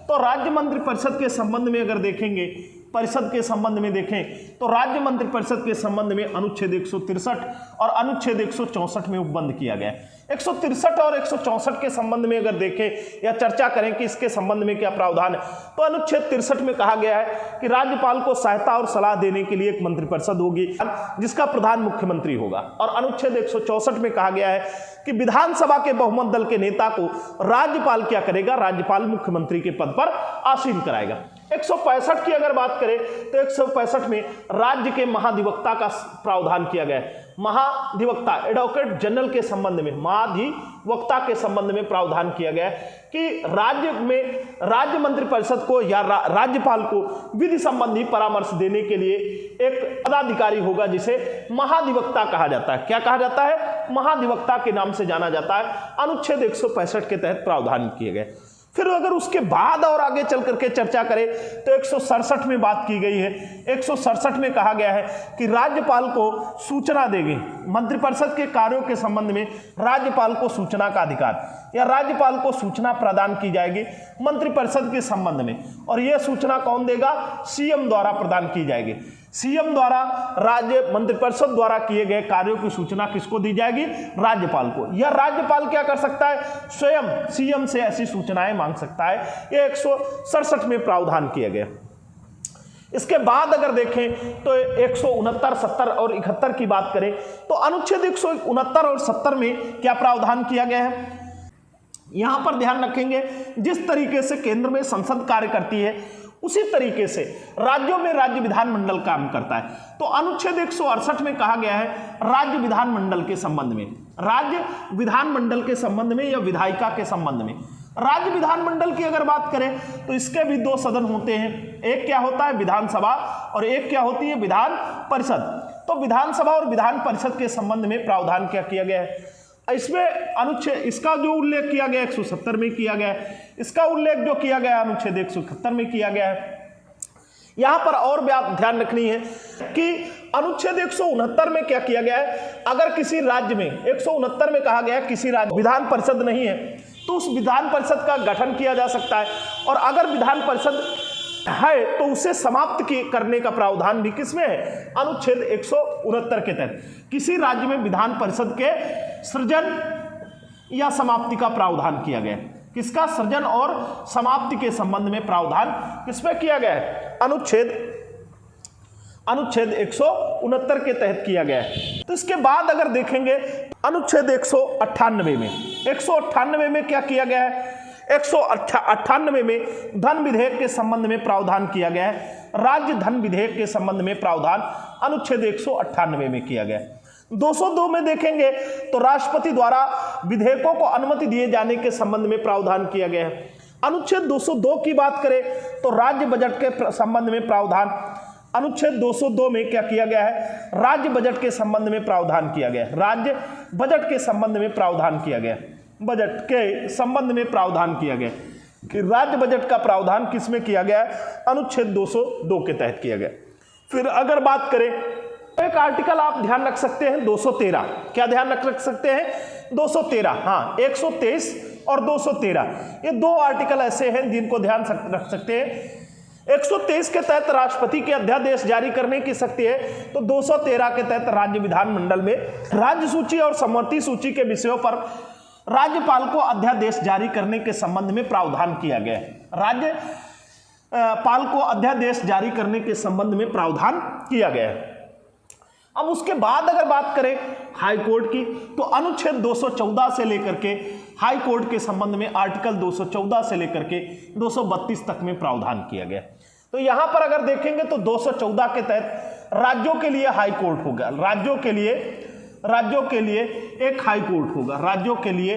तो राज्य मंत्रिपरिषद के संबंध में अगर देखेंगे, परिषद के संबंध में देखें, तो राज्य मंत्रिपरिषद के संबंध में अनुच्छेद 163 और अनुच्छेद 164 में उपबंध किया गया। 163 और 164 के संबंध में अगर देखें या चर्चा करें कि इसके संबंध में क्या प्रावधान है, तो अनुच्छेद 63 में कहा गया है कि राज्यपाल को सहायता और सलाह देने के लिए एक मंत्रिपरिषद होगी जिसका प्रधान मुख्यमंत्री होगा। और अनुच्छेद 164 में कहा गया है कि विधानसभा के बहुमत दल के नेता को राज्यपाल क्या करेगा, राज्यपाल मुख्यमंत्री के पद पर आसीन कराएगा। 165 की अगर बात करें तो 165 में राज्य के महाधिवक्ता का प्रावधान किया गया है। महाधिवक्ता एडवोकेट जनरल के संबंध में, महाधिवक्ता के संबंध में प्रावधान किया गया है कि राज्य में राज्य मंत्रिपरिषद को या राज्यपाल को विधि संबंधी परामर्श देने के लिए एक पदाधिकारी होगा जिसे महाधिवक्ता कहा जाता है। क्या कहा जाता है? महाधिवक्ता के नाम से जाना जाता है। अनुच्छेद 165 के तहत प्रावधान किए गए। फिर अगर उसके बाद और आगे चल करके चर्चा करें तो 167 में बात की गई है। 167 में कहा गया है कि राज्यपाल को सूचना देगी, मंत्रिपरिषद के कार्यों के संबंध में राज्यपाल को सूचना का अधिकार या राज्यपाल को सूचना प्रदान की जाएगी मंत्रिपरिषद के संबंध में। और यह सूचना कौन देगा? सीएम द्वारा प्रदान की जाएगी। सीएम द्वारा राज्य मंत्रिपरिषद द्वारा किए गए कार्यों की सूचना किसको दी जाएगी? राज्यपाल को। यह राज्यपाल क्या कर सकता है? स्वयं सीएम से ऐसी सूचनाएं मांग सकता है। यह 167 में प्रावधान किए गए। इसके बाद अगर देखें तो 169, 70 और 71 की बात करें तो अनुच्छेद 169 और 70 में क्या प्रावधान किया गया है? यहां पर ध्यान रखेंगे, जिस तरीके से केंद्र में संसद कार्य करती है उसी तरीके से राज्यों में राज्य विधानमंडल काम करता है। तो अनुच्छेद 168 में कहा गया है राज्य विधानमंडल के संबंध में, राज्य विधानमंडल के संबंध में या विधायिका के संबंध में। राज्य विधानमंडल की अगर बात करें तो इसके भी दो सदन होते हैं, एक क्या होता है? विधानसभा, और एक क्या होती है? विधान परिषद। तो विधानसभा और विधान परिषद के संबंध में प्रावधान क्या किया गया है? इसमें अनुच्छेद, इसका जो उल्लेख किया गया 170 में किया गया है, इसका उल्लेख जो किया गया अनुच्छेद 171 में किया गया है। यहां पर और बात ध्यान रखनी है कि अनुच्छेद 169 में क्या किया गया है? अगर किसी राज्य में 169 में कहा गया है किसी राज्य विधान परिषद नहीं है तो उस विधान परिषद का गठन किया जा सकता है, और अगर विधान परिषद है तो उसे समाप्त करने का प्रावधान भी किसमें है? अनुच्छेद 169 के तहत किसी राज्य में विधान परिषद के सृजन या समाप्ति का प्रावधान किया गया है। किसका? सृजन और समाप्ति के संबंध में प्रावधान किसमें किया गया है? अनुच्छेद 169 के तहत किया गया है। तो इसके बाद अगर देखेंगे अनुच्छेद 198 में, 198 में क्या किया गया है? 198 में धन विधेयक के संबंध में प्रावधान किया गया है। राज्य धन विधेयक के संबंध में प्रावधान अनुच्छेद 198 में किया गया है। 202 में देखेंगे तो राष्ट्रपति द्वारा विधेयकों को अनुमति दिए जाने के संबंध में प्रावधान किया गया है। अनुच्छेद 202 की बात करें तो राज्य बजट के संबंध में प्रावधान, अनुच्छेद 202 में क्या किया गया है? राज्य बजट के संबंध में प्रावधान किया गया है। राज्य बजट के संबंध में प्रावधान किया गया, बजट के संबंध में प्रावधान किया गया कि राज्य बजट का प्रावधान किसमें किया गया है? अनुच्छेद 202 के तहत किया गया। फिर अगर बात करें एक आर्टिकल आप ध्यान रख सकते हैं 213। क्या ध्यान रख सकते हैं? 213। हाँ, 123 और 213 ये दो आर्टिकल ऐसे हैं जिनको ध्यान रख सकते हैं। 123 के तहत राष्ट्रपति के अध्यादेश जारी करने की शक्ति है, तो 213 के तहत राज्य विधानमंडल में राज्य सूची और समवर्ती सूची के विषयों पर राज्यपाल को अध्यादेश जारी करने के संबंध में प्रावधान किया गया है। राज्यपाल को अध्यादेश जारी करने के संबंध में प्रावधान किया गया है। अब उसके बाद अगर बात करें हाई कोर्ट की, तो अनुच्छेद 214 से लेकर के हाई कोर्ट के संबंध में आर्टिकल 214 से लेकर के 232 तक में प्रावधान किया गया। तो यहां पर अगर देखेंगे तो 214 के तहत राज्यों के लिए हाई कोर्ट होगा, राज्यों के लिए एक हाई कोर्ट होगा, राज्यों के लिए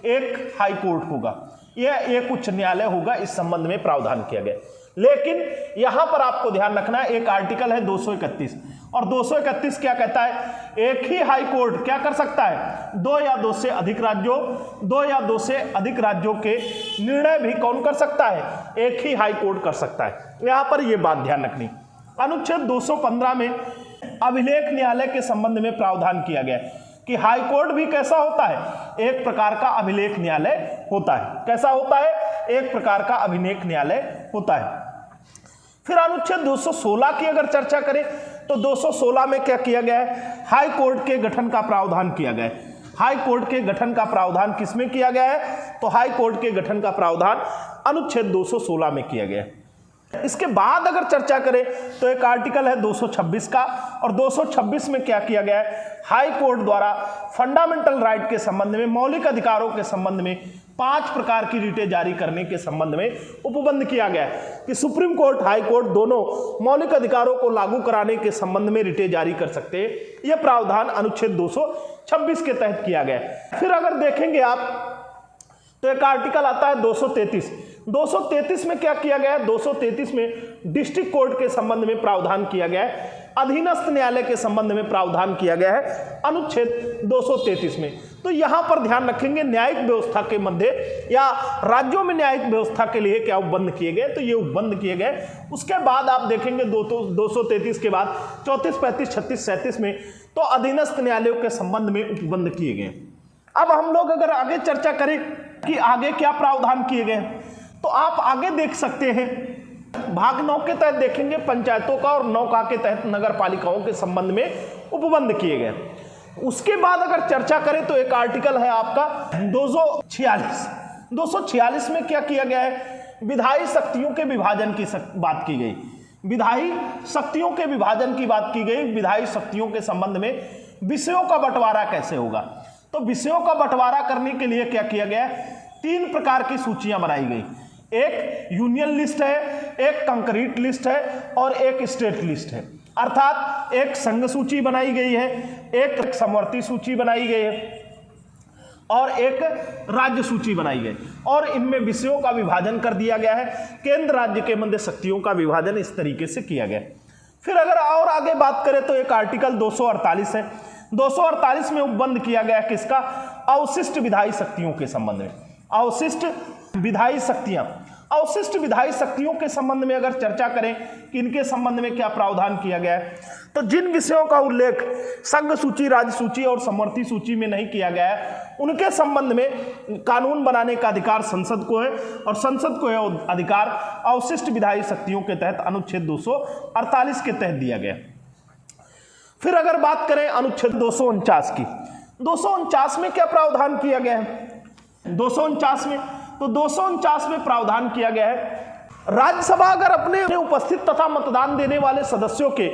एक हाई कोर्ट होगा, यह एक उच्च न्यायालय होगा, इस संबंध में प्रावधान किया गया। लेकिन यहां पर आपको ध्यान रखना है, एक आर्टिकल है 231 और 231 क्या कहता है, एक ही हाई कोर्ट क्या कर सकता है, 2 या 2 से अधिक राज्यों के निर्णय भी कौन कर सकता है, एक ही हाई कोर्ट कर सकता है। यहां पर यह बात ध्यान रखनी। अनुच्छेद 215 में अभिलेख न्यायालय के संबंध में प्रावधान किया गया कि हाई कोर्ट भी कैसा होता है, एक प्रकार का अभिलेख न्यायालय होता है। कैसा होता है, एक प्रकार का अभिलेख न्यायालय होता है। फिर अनुच्छेद 216 की अगर चर्चा करें तो 216 में क्या किया गया है, हाई कोर्ट के गठन का प्रावधान किया गया है। हाई कोर्ट के गठन का प्रावधान किसमें किया गया है, तो हाई कोर्ट के गठन का प्रावधान अनुच्छेद 216 में किया गया है। इसके बाद अगर चर्चा करें तो एक आर्टिकल है 226 का, और 226 में क्या किया गया है, हाई कोर्ट द्वारा फंडामेंटल राइट के संबंध में, मौलिक अधिकारों के संबंध में 5 प्रकार की रिटें जारी करने के संबंध में उपबंध किया गया है कि सुप्रीम कोर्ट, हाई कोर्ट दोनों मौलिक अधिकारों को लागू कराने के संबंध में रिटें जारी कर सकते हैं। यह प्रावधान अनुच्छेद 226 के तहत किया गया है। फिर अगर देखेंगे आप तो एक आर्टिकल आता है 233। 233 में क्या किया गया है, 233 में डिस्ट्रिक्ट कोर्ट के संबंध में प्रावधान किया गया है, अधीनस्थ न्यायालय के संबंध में प्रावधान किया गया है अनुच्छेद 233 में। तो यहां पर ध्यान रखेंगे न्यायिक व्यवस्था के मध्य या राज्यों में न्यायिक व्यवस्था के लिए क्या उपबंध किए गए, तो ये उपबंध किए गए। उसके बाद आप देखेंगे 233 के बाद 34, 35, 36, 37 में तो अधीनस्थ न्यायालयों के संबंध में उपबंध किए गए। अब हम लोग अगर आगे चर्चा करें कि आगे क्या प्रावधान किए गए, तो आप आगे देख सकते हैं भाग 9 के तहत देखेंगे पंचायतों का, और 9 के तहत नगर पालिकाओं के संबंध में उपबंध किए गए। उसके बाद अगर चर्चा करें तो एक आर्टिकल है आपका 246। 246 में क्या किया गया है, विधायी शक्तियों के विभाजन की बात की गई। विधायी शक्तियों के विभाजन की बात की गई। विधायी शक्तियों के संबंध में विषयों का बंटवारा कैसे होगा, तो विषयों का बंटवारा करने के लिए क्या किया गया, 3 प्रकार की सूचियां बनाई गई। एक यूनियन लिस्ट है, एक कंक्रीट लिस्ट है और एक स्टेट लिस्ट है। अर्थात एक संघ सूची बनाई गई है, एक समवर्ती सूची बनाई गई है और एक राज्य सूची बनाई गई, और इनमें विषयों का विभाजन कर दिया गया है। केंद्र राज्य के मध्य शक्तियों का विभाजन इस तरीके से किया गया। फिर अगर और आगे बात करें तो एक आर्टिकल 248 है। 248 में उपबंध किया गया किसका, अवशिष्ट विधायी शक्तियों के संबंध में। अवशिष्ट विधायी शक्तियों के संबंध में अगर चर्चा करें कि इनके संबंध में क्या प्रावधान किया गया है, तो जिन विषयों का उल्लेख संघ सूची, राज्य सूची और समवर्ती सूची में नहीं किया गया है, उनके संबंध में कानून बनाने का अधिकार संसद को है, और संसद को यह अधिकार अवशिष्ट विधायी शक्तियों के तहत अनुच्छेद 248 के तहत दिया गया। फिर अगर बात करें अनुच्छेद 249 की, 249 में क्या प्रावधान किया गया है, 249 में, तो 249 में प्रावधान किया गया है, राज्यसभा अगर अपने उपस्थित तथा मतदान देने वाले सदस्यों के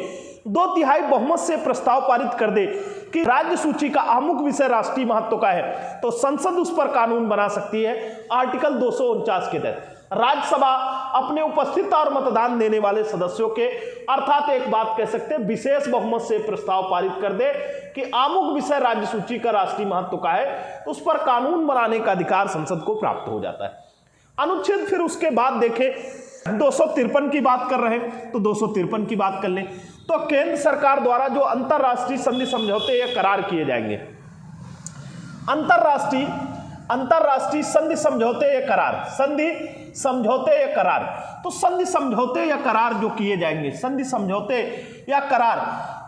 2/3 बहुमत से प्रस्ताव पारित कर दे कि राज्य सूची का अमुक विषय राष्ट्रीय महत्व का है, तो संसद उस पर कानून बना सकती है। आर्टिकल 249 के तहत राज्यसभा अपने उपस्थित और मतदान देने वाले सदस्यों के, अर्थात एक बात कह सकते हैं विशेष बहुमत से प्रस्ताव पारित कर दे कि अमुक विषय राज्य सूची का राष्ट्रीय महत्व का है, तो उस पर कानून बनाने का अधिकार संसद को प्राप्त हो जाता है। अनुच्छेद फिर उसके बाद देखें 253 की बात कर रहे हैं, तो 253 की बात कर लें तो केंद्र सरकार द्वारा जो अंतरराष्ट्रीय संधि समझौते या करार किए जाएंगे, अंतरराष्ट्रीय संधि समझौते या करार, संधि समझौते या करार। तो संधि समझौते या करार जो किए जाएंगे, संधि समझौते या करार,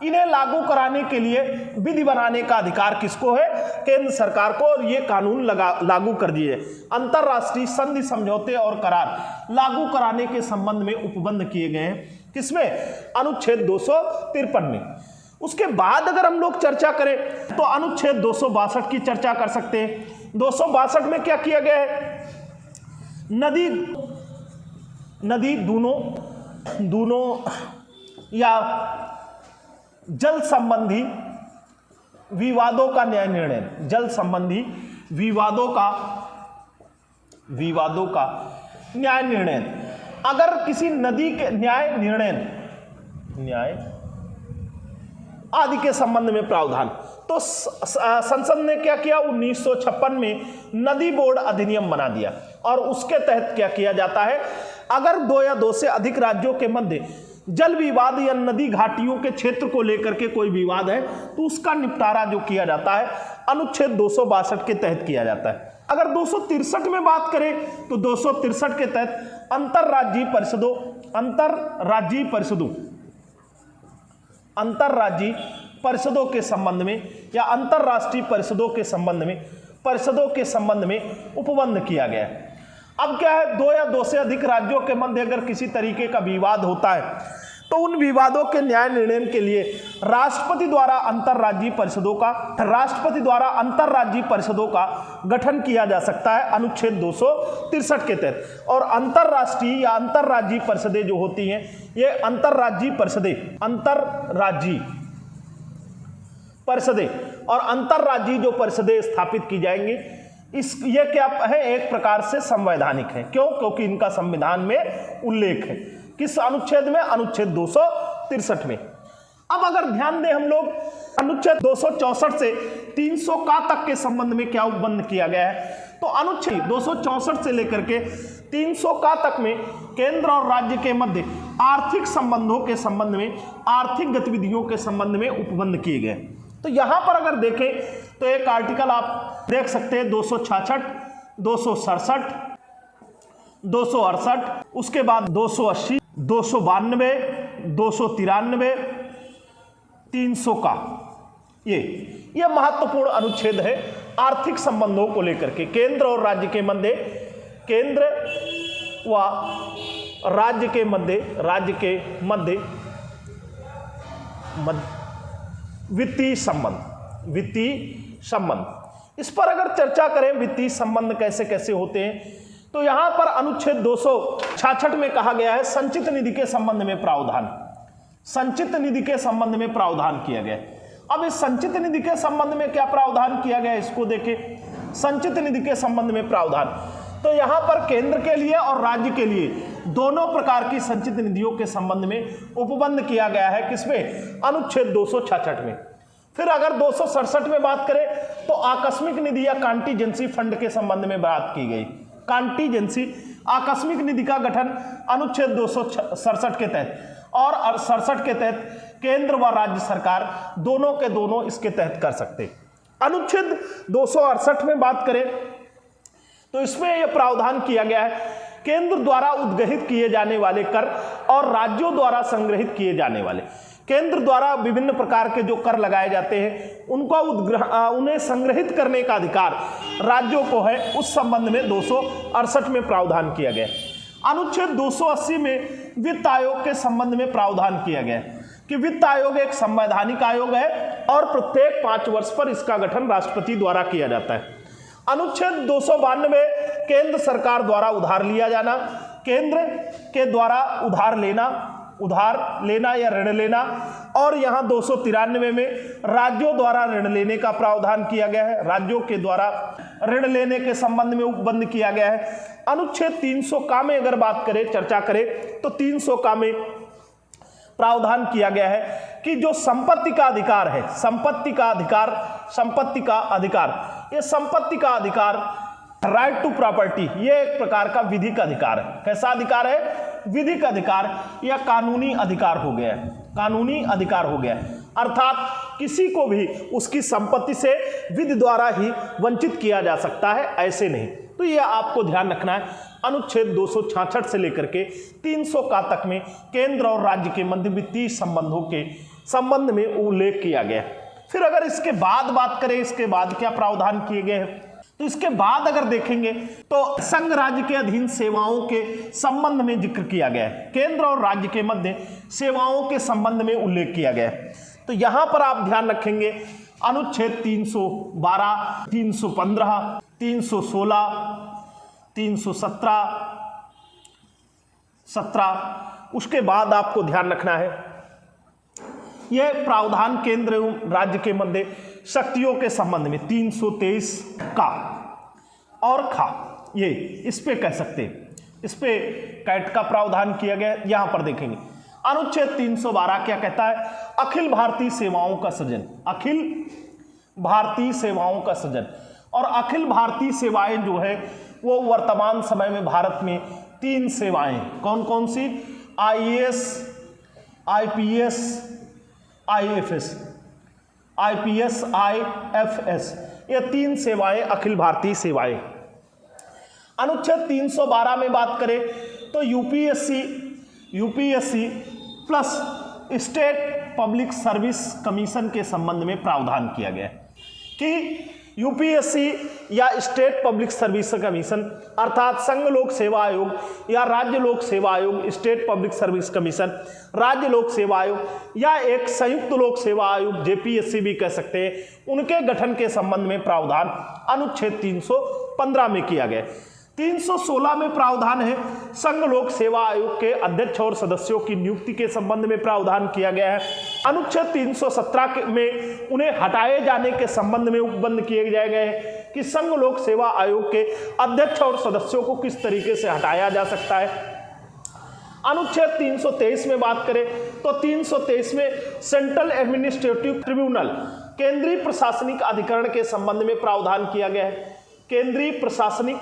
इन्हें लागू कराने के लिए विधि बनाने का अधिकार किसको है? केंद्र सरकार को, और ये कानून लागू कर दिए। अंतरराष्ट्रीय संधि समझौते और करार लागू कराने के संबंध में उपबंध किए गए हैं किसमें? अनुच्छेद 253 में। उसके बाद अगर हम लोग चर्चा करें तो अनुच्छेद 262 की चर्चा कर सकते हैं। 262 में क्या किया गया है? नदी दोनों या जल संबंधी विवादों का न्याय निर्णय, जल संबंधी विवादों का न्याय निर्णय। अगर किसी नदी के न्याय आदि के संबंध में प्रावधान, तो संसद ने क्या किया? 1956 में नदी बोर्ड अधिनियम बना दिया, और उसके तहत क्या किया जाता है? अगर 2 या 2 से अधिक राज्यों के मध्य जल विवाद या नदी घाटियों के क्षेत्र को लेकर के कोई विवाद है, तो उसका निपटारा जो किया जाता है अनुच्छेद 262 के तहत किया जाता है। अगर 263 में बात करें तो 263 के तहत अंतरराज्यीय परिषदों के संबंध में या अंतरराष्ट्रीय परिषदों के संबंध में उपबंध किया गया है। अब क्या है? 2 या 2 से अधिक राज्यों के मध्य अगर किसी तरीके का विवाद होता है, तो उन विवादों के न्याय निर्णय के लिए राष्ट्रपति द्वारा अंतरराज्यीय परिषदों का गठन किया जा सकता है अनुच्छेद 263 के तहत। और अंतरराष्ट्रीय या अंतरराज्यीय परिषदें जो होती हैं, ये अंतरराज्यीय परिषदें और अंतरराज्यीय जो परिषदें स्थापित की जाएंगी, ये क्या है? एक प्रकार से संवैधानिक है। क्यों? क्योंकि इनका संविधान में उल्लेख है। किस अनुच्छेद में? अनुच्छेद 263 में। अब अगर ध्यान दें हम लोग, अनुच्छेद 264 से 300 का तक के संबंध में क्या उपबंध किया गया है? तो अनुच्छेद 264 से लेकर के 300 का तक में केंद्र और राज्य के मध्य आर्थिक संबंधों के संबंध में, आर्थिक गतिविधियों के संबंध में उपबंध किए गए। तो यहां पर अगर देखें तो एक आर्टिकल आप देख सकते हैं 266, 267, 268, उसके बाद 280, 292, 293, 300 का, ये महत्वपूर्ण अनुच्छेद है आर्थिक संबंधों को लेकर के। केंद्र और राज्य के मध्य, केंद्र व राज्य के मध्य वित्तीय संबंध। इस पर अगर चर्चा करें वित्तीय संबंध कैसे कैसे होते हैं, तो यहां पर अनुच्छेद 266 में कहा गया है संचित निधि के संबंध में प्रावधान, संचित निधि के संबंध में प्रावधान किया गया। अब इस संचित निधि के संबंध में क्या प्रावधान किया गया, इसको देखें। संचित निधि के संबंध में प्रावधान, तो यहां पर केंद्र के लिए और राज्य के लिए दोनों प्रकार की संचित निधियों के संबंध में उपबंध किया गया है। किसमें? अनुच्छेद 266 में। फिर अगर 267 में बात करें तो आकस्मिक निधि या कॉन्टीजेंसी फंड के संबंध में बात की गई। कॉन्टीजेंसी, आकस्मिक निधि का गठन अनुच्छेद 267 के तहत, और 67 के तहत केंद्र व राज्य सरकार दोनों के दोनों इसके तहत कर सकते। अनुच्छेद 268 में बात करें तो इसमें यह प्रावधान किया गया है केंद्र द्वारा उद्गहित किए जाने वाले कर और राज्यों द्वारा संग्रहित किए जाने वाले, केंद्र द्वारा विभिन्न प्रकार के जो कर लगाए जाते हैं उन्हें संग्रहित करने का अधिकार राज्यों को है। उस संबंध में 268 में प्रावधान किया गया। अनुच्छेद 280 में वित्त आयोग के संबंध में प्रावधान किया गया कि वित्त आयोग एक संवैधानिक आयोग है और प्रत्येक 5 वर्ष पर इसका गठन राष्ट्रपति द्वारा किया जाता है। अनुच्छेद 292 केंद्र सरकार द्वारा उधार लिया जाना, केंद्र के द्वारा उधार लेना या ऋण लेना, और यहाँ 293 में राज्यों द्वारा ऋण लेने का प्रावधान किया गया है। राज्यों के द्वारा ऋण लेने के संबंध में उपबंध किया गया है। अनुच्छेद 300 का में अगर बात करें, चर्चा करें तो 300 का में प्रावधान किया गया है कि जो संपत्ति का अधिकार है, संपत्ति का अधिकार राइट टू प्रॉपर्टी, ये एक प्रकार का विधिक अधिकार है। कैसा अधिकार है? विधिक अधिकार या कानूनी अधिकार हो गया है, कानूनी अधिकार हो गया है। अर्थात किसी को भी उसकी संपत्ति से विधि द्वारा ही वंचित किया जा सकता है, ऐसे नहीं। तो ये आपको ध्यान रखना है। अनुच्छेद 266 से लेकर के 300 का तक में केंद्र और राज्य के मध्य वित्तीय संबंधों के संबंध में उल्लेख किया गया है। फिर अगर इसके बाद बात करें, इसके बाद क्या प्रावधान किए गए हैं, तो इसके बाद अगर देखेंगे तो संघ राज्य के अधीन सेवाओं के संबंध में जिक्र किया गया है। केंद्र और राज्य के मध्य सेवाओं के संबंध में उल्लेख किया गया है। तो यहां पर आप ध्यान रखेंगे अनुच्छेद 312, 315, 316, 317, 17, उसके बाद आपको ध्यान रखना है यह प्रावधान केंद्र एवं राज्य के मध्य शक्तियों के संबंध में 323 का और खा, ये इस पे कह सकते हैं, इस पे कैट का प्रावधान किया गया। यहां पर देखेंगे अनुच्छेद 312 क्या कहता है, अखिल भारतीय सेवाओं का सृजन, अखिल भारतीय सेवाओं का सृजन। और अखिल भारतीय सेवाएं जो है वो वर्तमान समय में भारत में 3 सेवाएं, कौन कौन सी, IAS, IPS, IFS, IPS, IFS, ये 3 सेवाएं अखिल भारतीय सेवाएं। अनुच्छेद 312 में बात करें तो UPSC plus state public service commission के संबंध में प्रावधान किया गया है कि यूपीएससी या स्टेट पब्लिक सर्विस कमीशन अर्थात संघ लोक सेवा आयोग या राज्य लोक सेवा आयोग, स्टेट पब्लिक सर्विस कमीशन, राज्य लोक सेवा आयोग या एक संयुक्त लोक सेवा आयोग जेपीएससी भी कह सकते हैं, उनके गठन के संबंध में प्रावधान अनुच्छेद 315 में किया गया। 316 में प्रावधान है संघ लोक सेवा आयोग के अध्यक्ष और सदस्यों की नियुक्ति के संबंध में प्रावधान किया गया है। अनुच्छेद 317 में उन्हें हटाए जाने के संबंध में उपबंध किए गए हैं कि संघ लोक सेवा आयोग के अध्यक्ष और सदस्यों को किस तरीके से हटाया जा सकता है। अनुच्छेद 323 में बात करें तो 323 में सेंट्रल एडमिनिस्ट्रेटिव ट्रिब्यूनल, केंद्रीय प्रशासनिक अधिकरण के संबंध में प्रावधान किया गया है। केंद्रीय प्रशासनिक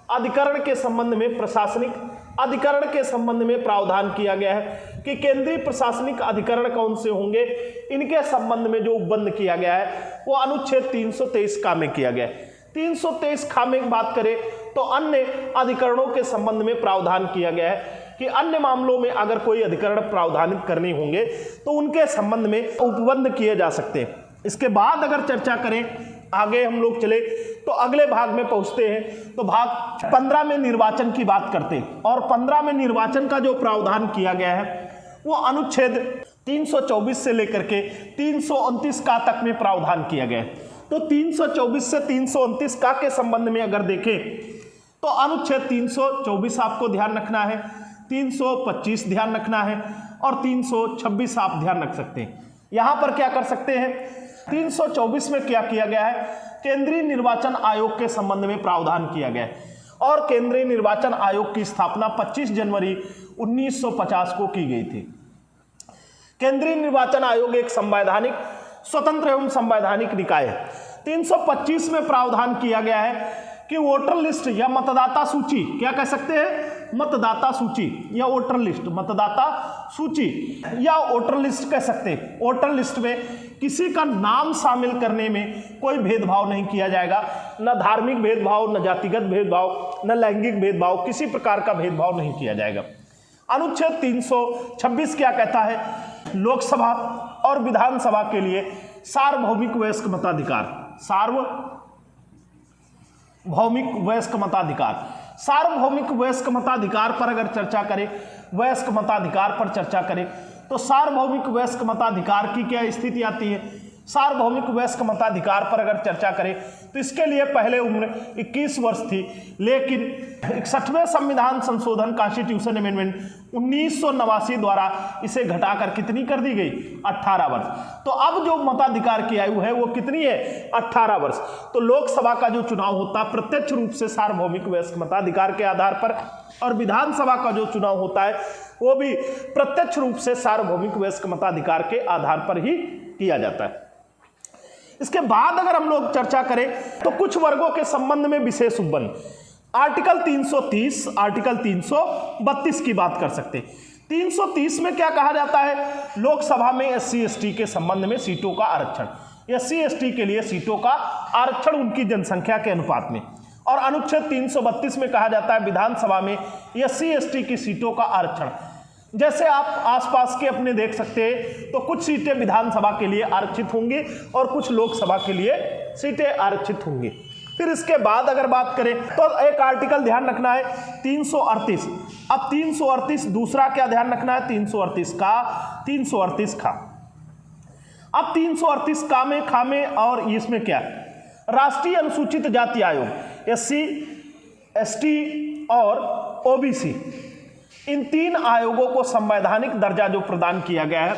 अधिकरण के संबंध में, प्रशासनिक अधिकरण के संबंध में प्रावधान किया गया है कि केंद्रीय प्रशासनिक अधिकरण कौन से होंगे, इनके संबंध में जो उपबंध किया गया है वो अनुच्छेद 323 का में किया गया है। 323 खा में बात करें तो अन्य अधिकरणों के संबंध में प्रावधान किया गया है कि अन्य मामलों में अगर कोई अधिकरण प्रावधानित करने होंगे तो उनके संबंध में उपबंध किए जा सकते हैं। इसके बाद अगर चर्चा करें, आगे हम लोग चले तो अगले भाग में पहुंचते हैं तो भाग 15 में निर्वाचन की बात करते हैं। और 15 में निर्वाचन का जो प्रावधान किया गया है वो अनुच्छेद 324 से लेकर के 329 का तक में प्रावधान किया गया है। तो 324 से 329 का के संबंध में अगर देखें तो अनुच्छेद 324 आपको ध्यान रखना है, 325 ध्यान रखना है और 326 आप ध्यान रख सकते हैं। यहां पर क्या कर सकते हैं, 324 में क्या किया गया है, केंद्रीय निर्वाचन आयोग के संबंध में प्रावधान किया गया है। और केंद्रीय निर्वाचन आयोग की स्थापना 25 जनवरी 1950 को की गई थी। केंद्रीय निर्वाचन आयोग एक संवैधानिक, स्वतंत्र एवं संवैधानिक निकाय है। 325 में प्रावधान किया गया है कि वोटर लिस्ट या मतदाता सूची, क्या कह सकते हैं, मतदाता सूची या वोटर लिस्ट, मतदाता सूची या वोटर लिस्ट कह सकते हैं। वोटर लिस्ट में किसी का नाम शामिल करने में कोई भेदभाव नहीं किया जाएगा, न धार्मिक भेदभाव, न जातिगत भेदभाव, न लैंगिक भेदभाव, किसी प्रकार का भेदभाव नहीं किया जाएगा। अनुच्छेद 326 क्या कहता है, लोकसभा और विधानसभा के लिए सार्वभौमिक वयस्क मताधिकार, सार्वभौमिक वयस्क मताधिकार। सार्वभौमिक वयस्क मताधिकार पर अगर चर्चा करें, वयस्क मताधिकार पर चर्चा करें तो सार्वभौमिक वयस्क मताधिकार की क्या स्थिति आती है। सार्वभौमिक वयस्क मताधिकार पर अगर चर्चा करें तो इसके लिए पहले उम्र 21 वर्ष थी, लेकिन 61वें संविधान संशोधन कॉन्स्टिट्यूशन अमेंडमेंट 1989 द्वारा इसे घटाकर कितनी कर दी गई, 18 वर्ष। तो अब जो मताधिकार की आयु है वो कितनी है, 18 वर्ष। तो लोकसभा का जो चुनाव होता है प्रत्यक्ष रूप से सार्वभौमिक वयस्क मताधिकार के आधार पर, और विधानसभा का जो चुनाव होता है वो भी प्रत्यक्ष रूप से सार्वभौमिक वयस्क मताधिकार के आधार पर ही किया जाता है। इसके बाद अगर हम लोग चर्चा करें तो कुछ वर्गों के संबंध में विशेष उपबंध, आर्टिकल 330, आर्टिकल 332 की बात कर सकते हैं। 330 में क्या कहा जाता है, लोकसभा में SC/ST के संबंध में सीटों का आरक्षण, SC/ST के लिए सीटों का आरक्षण उनकी जनसंख्या के अनुपात में। और अनुच्छेद 332 में कहा जाता है विधानसभा में SC/ST की सीटों का आरक्षण। जैसे आप आसपास के अपने देख सकते हैं तो कुछ सीटें विधानसभा के लिए आरक्षित होंगी और कुछ लोकसभा के लिए सीटें आरक्षित होंगी। फिर इसके बाद अगर बात करें तो एक आर्टिकल ध्यान रखना है 338। अब 338 दूसरा क्या ध्यान रखना है, 338 का अब 338 का में खा में और इसमें क्या राष्ट्रीय अनुसूचित जाति आयोग SC/ST और OBC इन 3 आयोगों को संवैधानिक दर्जा जो प्रदान किया गया है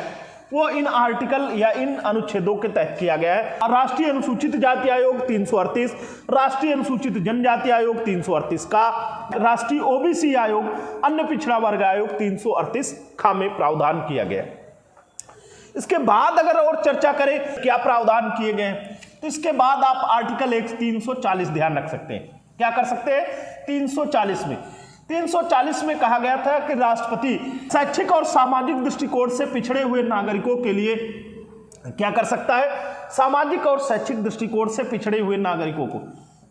वो इन आर्टिकल या इन अनुच्छेदों के तहत किया गया है। राष्ट्रीय अनुसूचित जाति आयोग 338, राष्ट्रीय अनुसूचित जनजाति आयोग 338 का, राष्ट्रीय OBC आयोग अन्य पिछड़ा वर्ग आयोग 338 खा में प्रावधान किया गया है। इसके बाद अगर और चर्चा करें क्या प्रावधान किए गए हैं तो इसके बाद आप आर्टिकल 340 ध्यान रख सकते हैं। क्या कर सकते हैं 340 में कहा गया था कि राष्ट्रपति शैक्षिक और सामाजिक दृष्टिकोण से पिछड़े हुए नागरिकों के लिए क्या कर सकता है, सामाजिक और शैक्षिक दृष्टिकोण से पिछड़े हुए नागरिकों को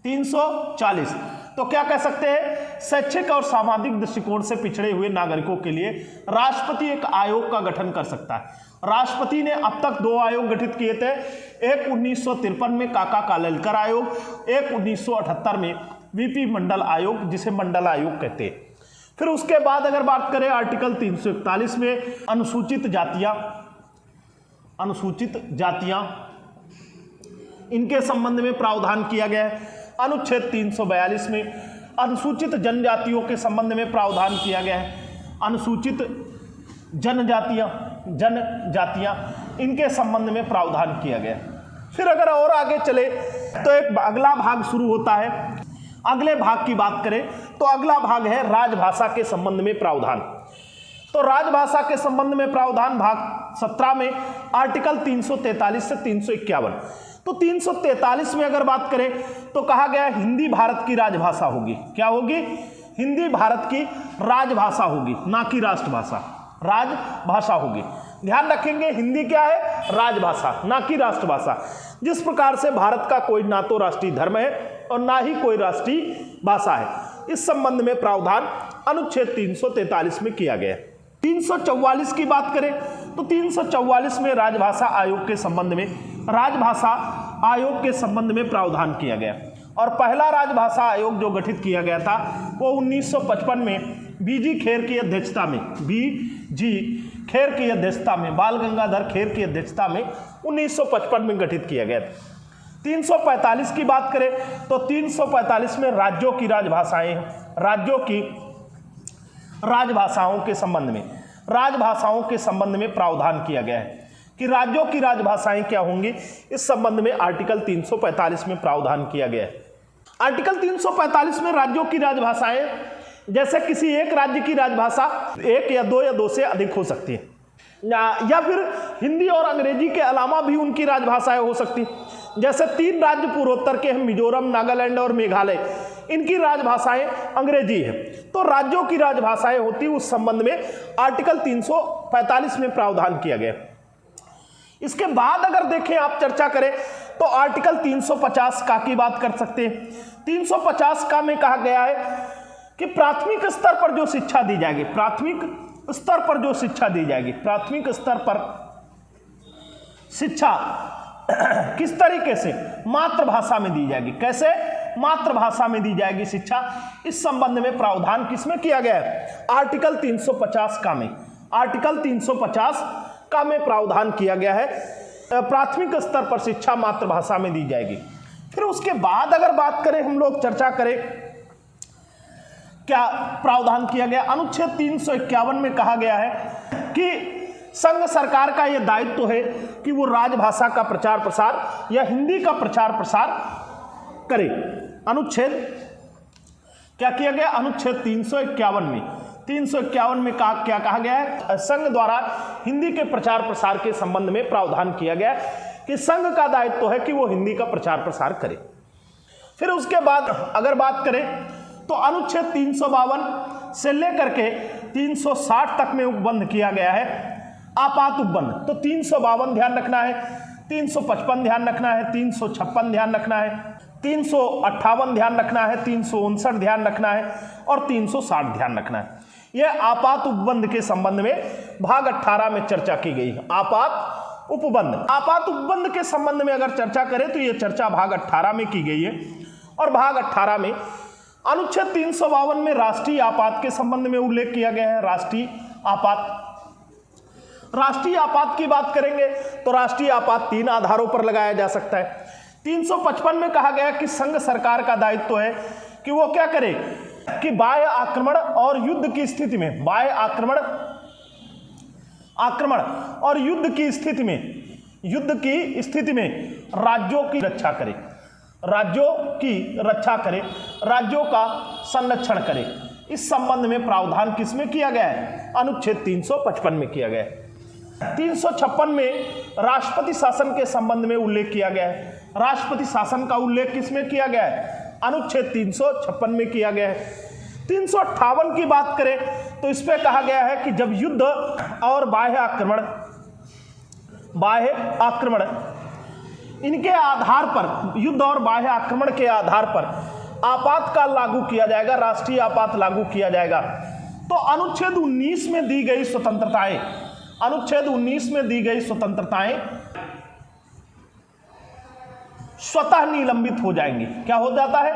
340 तो क्या कह सकते हैं, शैक्षिक और सामाजिक दृष्टिकोण से पिछड़े हुए नागरिकों के लिए राष्ट्रपति एक आयोग का गठन कर सकता है। राष्ट्रपति ने अब तक 2 आयोग गठित किए थे, एक 1953 में काका कालेलकर आयोग, एक 1978 में VP मंडल आयोग जिसे मंडल आयोग कहते हैं। फिर उसके बाद अगर बात करें आर्टिकल 341 में अनुसूचित जातियां इनके संबंध में प्रावधान किया गया है। अनुच्छेद 342 में अनुसूचित जनजातियों के संबंध में प्रावधान किया गया है। अनुसूचित जनजातियां इनके संबंध में प्रावधान किया गया है। फिर अगर और आगे चले तो एक अगला भाग शुरू होता है। अगले भाग की बात करें तो अगला भाग है राजभाषा के संबंध में प्रावधान। तो राजभाषा के संबंध में प्रावधान भाग 17 में आर्टिकल 343 से 351। तो 343 में अगर बात करें तो कहा गया हिंदी भारत की राजभाषा होगी। क्या होगी, हिंदी भारत की राजभाषा होगी, ना कि राष्ट्रभाषा, राजभाषा होगी। ध्यान रखेंगे हिंदी क्या है, राजभाषा ना कि राष्ट्रभाषा। जिस प्रकार से भारत का कोई ना तो राष्ट्रीय धर्म है और ना ही कोई राष्ट्रीय भाषा है, इस संबंध में प्रावधान अनुच्छेद 343 में किया गया है। 344 की बात करें तो 344 में राजभाषा आयोग के संबंध में प्रावधान किया गया और पहला राजभाषा आयोग जो गठित किया गया था वो 1955 में BG खेर की अध्यक्षता में बाल गंगाधर खेर की अध्यक्षता में 1955 में गठित किया गया था। 345 की बात करें तो 345 में राज्यों की राजभाषाओं के संबंध में प्रावधान किया गया है कि राज्यों की राजभाषाएं क्या होंगी। इस संबंध में आर्टिकल 345 में प्रावधान किया गया है। आर्टिकल 345 में राज्यों की राजभाषाएं जैसे किसी एक राज्य की राजभाषा 1 या 2 या 2 से अधिक हो सकती है, या फिर हिंदी और अंग्रेजी के अलावा भी उनकी राजभाषाएं हो सकती। जैसे 3 राज्य पूर्वोत्तर के हैं, मिजोरम, नागालैंड और मेघालय, इनकी राजभाषाएं अंग्रेजी है। तो राज्यों की राजभाषाएं होती, उस संबंध में आर्टिकल 345 में प्रावधान किया गया। इसके बाद अगर देखें आप चर्चा करें तो आर्टिकल 350 का की बात कर सकते हैं। 350 का में कहा गया है कि प्राथमिक स्तर पर जो शिक्षा दी जाएगी, प्राथमिक स्तर पर शिक्षा किस तरीके से, मातृभाषा में दी जाएगी। कैसे, मातृभाषा में दी जाएगी शिक्षा। इस संबंध में प्रावधान किसमें किया गया है, आर्टिकल 350 का में। आर्टिकल 350 का में प्रावधान किया गया है, प्राथमिक स्तर पर शिक्षा मातृभाषा में दी जाएगी। फिर उसके बाद अगर बात करें, हम लोग चर्चा करें क्या प्रावधान किया गया। अनुच्छेद 351 में कहा गया है कि संघ सरकार का यह दायित्व है कि वो राजभाषा का प्रचार प्रसार या हिंदी का प्रचार प्रसार करे। अनुच्छेद क्या किया गया, अनुच्छेद 351 में क्या कहा गया है, संघ द्वारा हिंदी के प्रचार प्रसार के संबंध में प्रावधान किया गया कि संघ का दायित्व है कि वो हिंदी का प्रचार प्रसार करे। फिर उसके बाद अगर बात करें तो अनुच्छेद 352 से लेकर के 360 तक में उपबंध किया गया है, आपात उपबंध। तो 352 ध्यान रखना है, 355 ध्यान रखना है, 356 ध्यान रखना है, 358 ध्यान रखना है, 359 ध्यान रखना है और 360 ध्यान रखना है। यह आपात उपबंध के संबंध में भाग 18 में चर्चा की गई। आपात उपबंध के संबंध में अगर चर्चा करें तो यह चर्चा भाग 18 में की गई है और भाग 18 में अनुच्छेद 352 में राष्ट्रीय आपात के संबंध में उल्लेख किया गया है। राष्ट्रीय आपात की बात करेंगे तो राष्ट्रीय आपात 3 आधारों पर लगाया जा सकता है। 355 में कहा गया कि संघ सरकार का दायित्व है कि वो क्या करे कि बाह्य आक्रमण और युद्ध की स्थिति में युद्ध की स्थिति में राज्यों की रक्षा करे, राज्यों का संरक्षण करे। इस संबंध में प्रावधान किसमें किया गया है? अनुच्छेद 355 में किया गया है। 356 में राष्ट्रपति शासन के संबंध में उल्लेख किया गया है। राष्ट्रपति शासन का उल्लेख किसमें किया गया है? अनुच्छेद 356 में किया गया है। 358 की बात करें तो इस पे कहा गया है कि जब युद्ध और बाह्य आक्रमण इनके आधार पर, युद्ध और बाह्य आक्रमण के आधार पर आपातकाल लागू किया जाएगा, राष्ट्रीय आपात लागू किया जाएगा। तो अनुच्छेद 19 में दी गई स्वतंत्रताएं स्वतः निलंबित हो जाएंगी। क्या हो जाता है?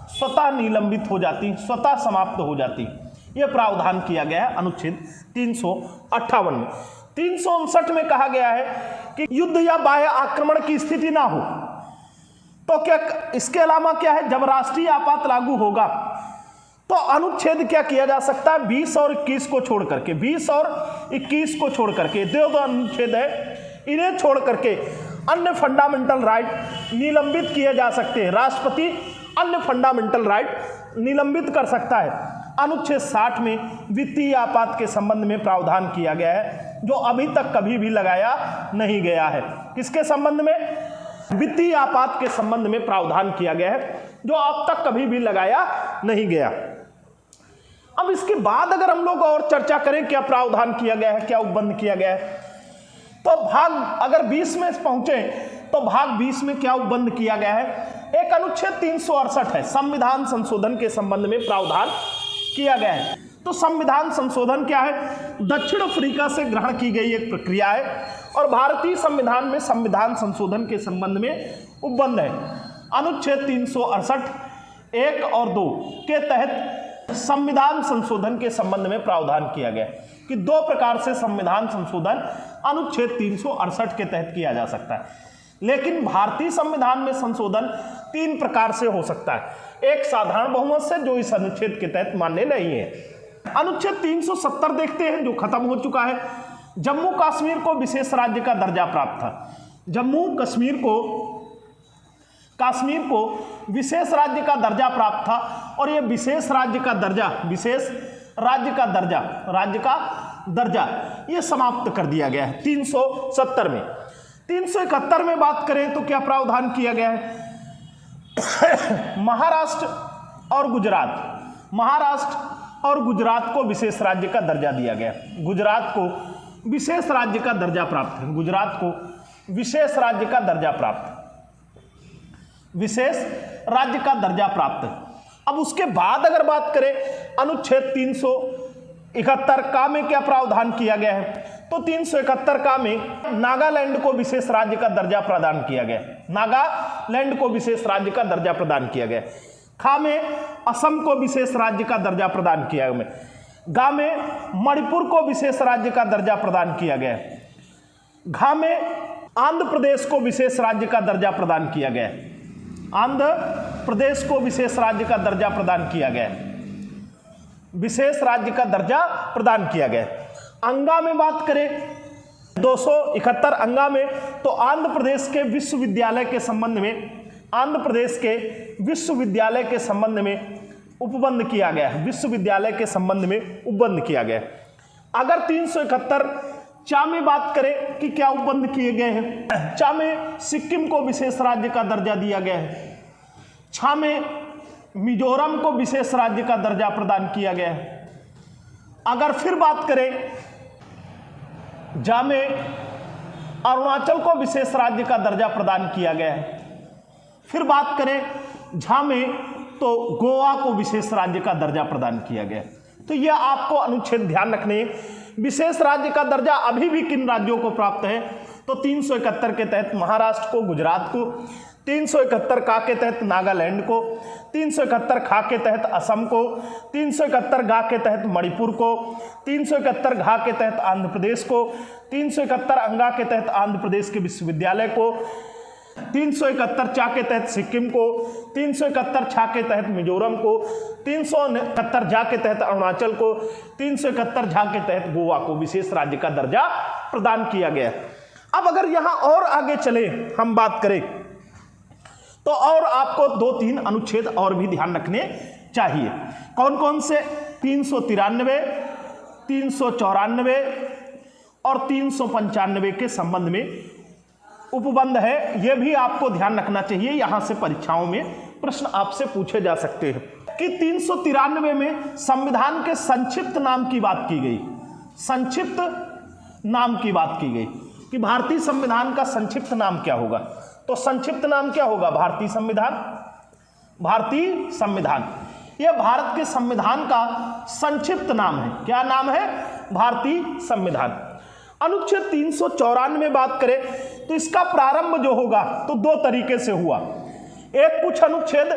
स्वतः निलंबित हो जाती, स्वतः समाप्त हो जाती। यह प्रावधान किया गया है अनुच्छेद 358 में। 359 में कहा गया है कि युद्ध या बाह्य आक्रमण की स्थिति ना हो तो क्या इसके अलावा क्या है, जब राष्ट्रीय आपात लागू होगा तो अनुच्छेद क्या किया जा सकता है? 20 और 21 को छोड़ करके, 20 और 21 को छोड़ करके, दो अनुच्छेद है, इन्हें छोड़ करके अन्य फंडामेंटल राइट निलंबित किए जा सकते हैं। राष्ट्रपति अन्य फंडामेंटल राइट निलंबित कर सकता है। अनुच्छेद 60 में वित्तीय आपात के संबंध में प्रावधान किया गया है जो अभी तक कभी भी लगाया नहीं गया है। किसके संबंध में? वित्तीय आपात के संबंध में प्रावधान किया गया है जो अब तक कभी भी लगाया नहीं गया। अब इसके बाद अगर हम लोग और चर्चा करें क्या प्रावधान किया गया है, क्या उपबंध किया गया है, तो भाग अगर 20 में पहुंचे तो भाग 20 में क्या उपबंध किया गया है? एक अनुच्छेद 368 है, संविधान संशोधन के संबंध में प्रावधान किया गया है। तो संविधान संशोधन क्या है? दक्षिण अफ्रीका से ग्रहण की गई एक प्रक्रिया है और भारतीय संविधान में संविधान संशोधन के संबंध में उपबंध है। अनुच्छेद 368 1 और 2 के तहत संविधान संशोधन के संबंध में प्रावधान किया गया कि 2 प्रकार से संविधान संशोधन अनुच्छेद 368 के तहत किया जा सकता है। लेकिन भारतीय संविधान में संशोधन 3 प्रकार से हो सकता है। एक साधारण बहुमत से जो इस अनुच्छेद के तहत मान्य नहीं है। अनुच्छेद 370 देखते हैं जो खत्म हो चुका है। जम्मू कश्मीर को विशेष राज्य का दर्जा प्राप्त था। जम्मू कश्मीर को विशेष राज्य का दर्जा प्राप्त था और यह विशेष राज्य का दर्जा ये समाप्त कर दिया गया है 370 में। 371 में बात करें तो क्या प्रावधान किया गया है? महाराष्ट्र और गुजरात को विशेष राज्य का दर्जा दिया गया। गुजरात को विशेष राज्य का दर्जा प्राप्त है। गुजरात को विशेष राज्य का दर्जा प्राप्त है। अब उसके बाद अगर बात करें अनुच्छेद 371 का में क्या प्रावधान किया गया है? तो 371 का में नागालैंड को विशेष राज्य का दर्जा प्रदान किया गया। नागालैंड को विशेष राज्य का दर्जा प्रदान किया गया। खा में असम को विशेष राज्य का दर्जा प्रदान किया गया। गा में मणिपुर को विशेष राज्य का दर्जा प्रदान किया गया। घा में आंध्र प्रदेश को विशेष राज्य का दर्जा प्रदान किया गया। आंध्र प्रदेश को विशेष राज्य का दर्जा प्रदान किया गया। विशेष राज्य का दर्जा प्रदान किया गया। अंगा में बात करें 271 अंगा में तो आंध्र प्रदेश के विश्वविद्यालय के संबंध में उपबंध किया गया है। विश्वविद्यालय के संबंध में उपबंध किया गया। अगर 371 चा में बात करें कि क्या उपबंध किए गए हैं, चा में सिक्किम को विशेष राज्य का दर्जा दिया गया है। छा में मिजोरम को विशेष राज्य का दर्जा प्रदान किया गया है। अगर फिर बात करें जा में अरुणाचल को विशेष राज्य का दर्जा प्रदान किया गया है। फिर बात करें झा में, तो गोवा को विशेष राज्य का दर्जा प्रदान किया गया। तो यह आपको अनुच्छेद ध्यान रखने। विशेष राज्य का दर्जा अभी भी किन राज्यों को प्राप्त है, तो 371 के तहत महाराष्ट्र को, गुजरात को, 371 का के तहत नागालैंड को, 371 खा के तहत असम को, 371 गा के तहत मणिपुर को, 371 घा के तहत आंध्र प्रदेश को, 371 अंगा के तहत आंध्र प्रदेश के विश्वविद्यालय को, 371 चा के तहत सिक्किम को, 371 छा के तहत मिजोरम को, 371 झा के तहत अरुणाचल को, 371 झा के तहत गोवा को विशेष राज्य का दर्जा प्रदान किया गया। अब अगर यहां और आगे चले हम बात करें, तो और आपको 2-3 अनुच्छेद और भी ध्यान रखने चाहिए। कौन कौन से? 393, 394 और 395 के संबंध में उपबंध है, यह भी आपको ध्यान रखना चाहिए। यहां से परीक्षाओं में प्रश्न आपसे पूछे जा सकते हैं कि 393 में संविधान के संक्षिप्त नाम की बात की गई। संक्षिप्त नाम की बात की गई कि भारतीय संविधान का संक्षिप्त नाम क्या होगा, तो संक्षिप्त नाम क्या होगा? भारतीय संविधान। भारतीय संविधान यह भारत के संविधान का संक्षिप्त नाम है। क्या नाम है? भारतीय संविधान। अनुच्छेद 394 में बात करें तो इसका प्रारंभ जो होगा तो 2 तरीके से हुआ। एक कुछ अनुच्छेद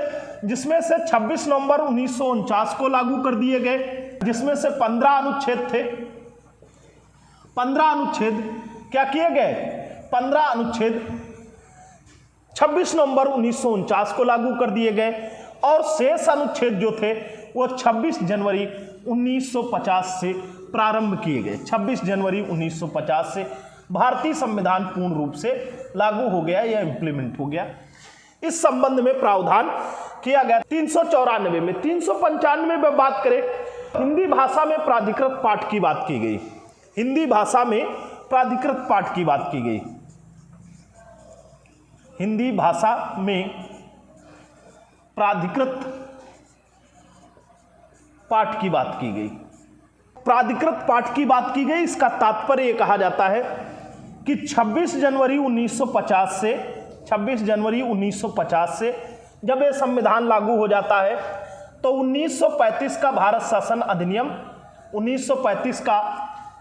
जिसमें से 26 नवंबर 1949 को लागू कर दिए गए, जिसमें से 15 अनुच्छेद थे। 15 अनुच्छेद क्या किए गए? 15 अनुच्छेद 26 नवंबर 1949 को लागू कर दिए गए और शेष अनुच्छेद जो थे वो 26 जनवरी 1950 से प्रारंभ किए गए। 26 जनवरी 1950 से भारतीय संविधान पूर्ण रूप से लागू हो गया या इंप्लीमेंट हो गया। इस संबंध में प्रावधान किया गया 394 में। 395 में बात करें, हिंदी भाषा में प्राधिकृत पाठ की बात की गई। हिंदी भाषा में प्राधिकृत पाठ की बात की गई। हिंदी भाषा में प्राधिकृत पाठ की बात की गई। प्राधिकृत पाठ की बात की गई, इसका तात्पर्य यह कहा जाता है कि 26 जनवरी 1950 से 26 जनवरी 1950 से जब यह संविधान लागू हो जाता है तो 1935 का भारत शासन अधिनियम, 1935 का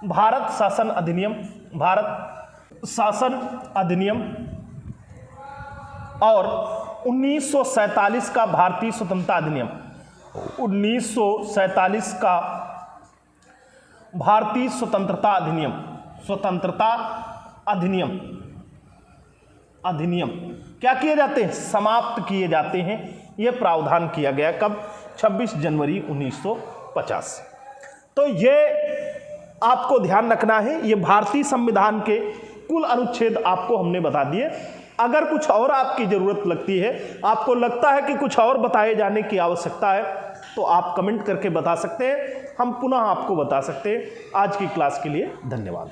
भारत शासन अधिनियम, भारत शासन अधिनियम और 1947 का भारतीय स्वतंत्रता अधिनियम, 1947 का भारतीय स्वतंत्रता अधिनियम, स्वतंत्रता अधिनियम, अधिनियम क्या किए जाते हैं? समाप्त किए जाते हैं। यह प्रावधान किया गया कब? 26 जनवरी 1950। तो ये आपको ध्यान रखना है। ये भारतीय संविधान के कुल अनुच्छेद आपको हमने बता दिए। अगर कुछ और आपकी ज़रूरत लगती है, आपको लगता है कि कुछ और बताए जाने की आवश्यकता है, तो आप कमेंट करके बता सकते हैं, हम पुनः आपको बता सकते हैं। आज की क्लास के लिए धन्यवाद।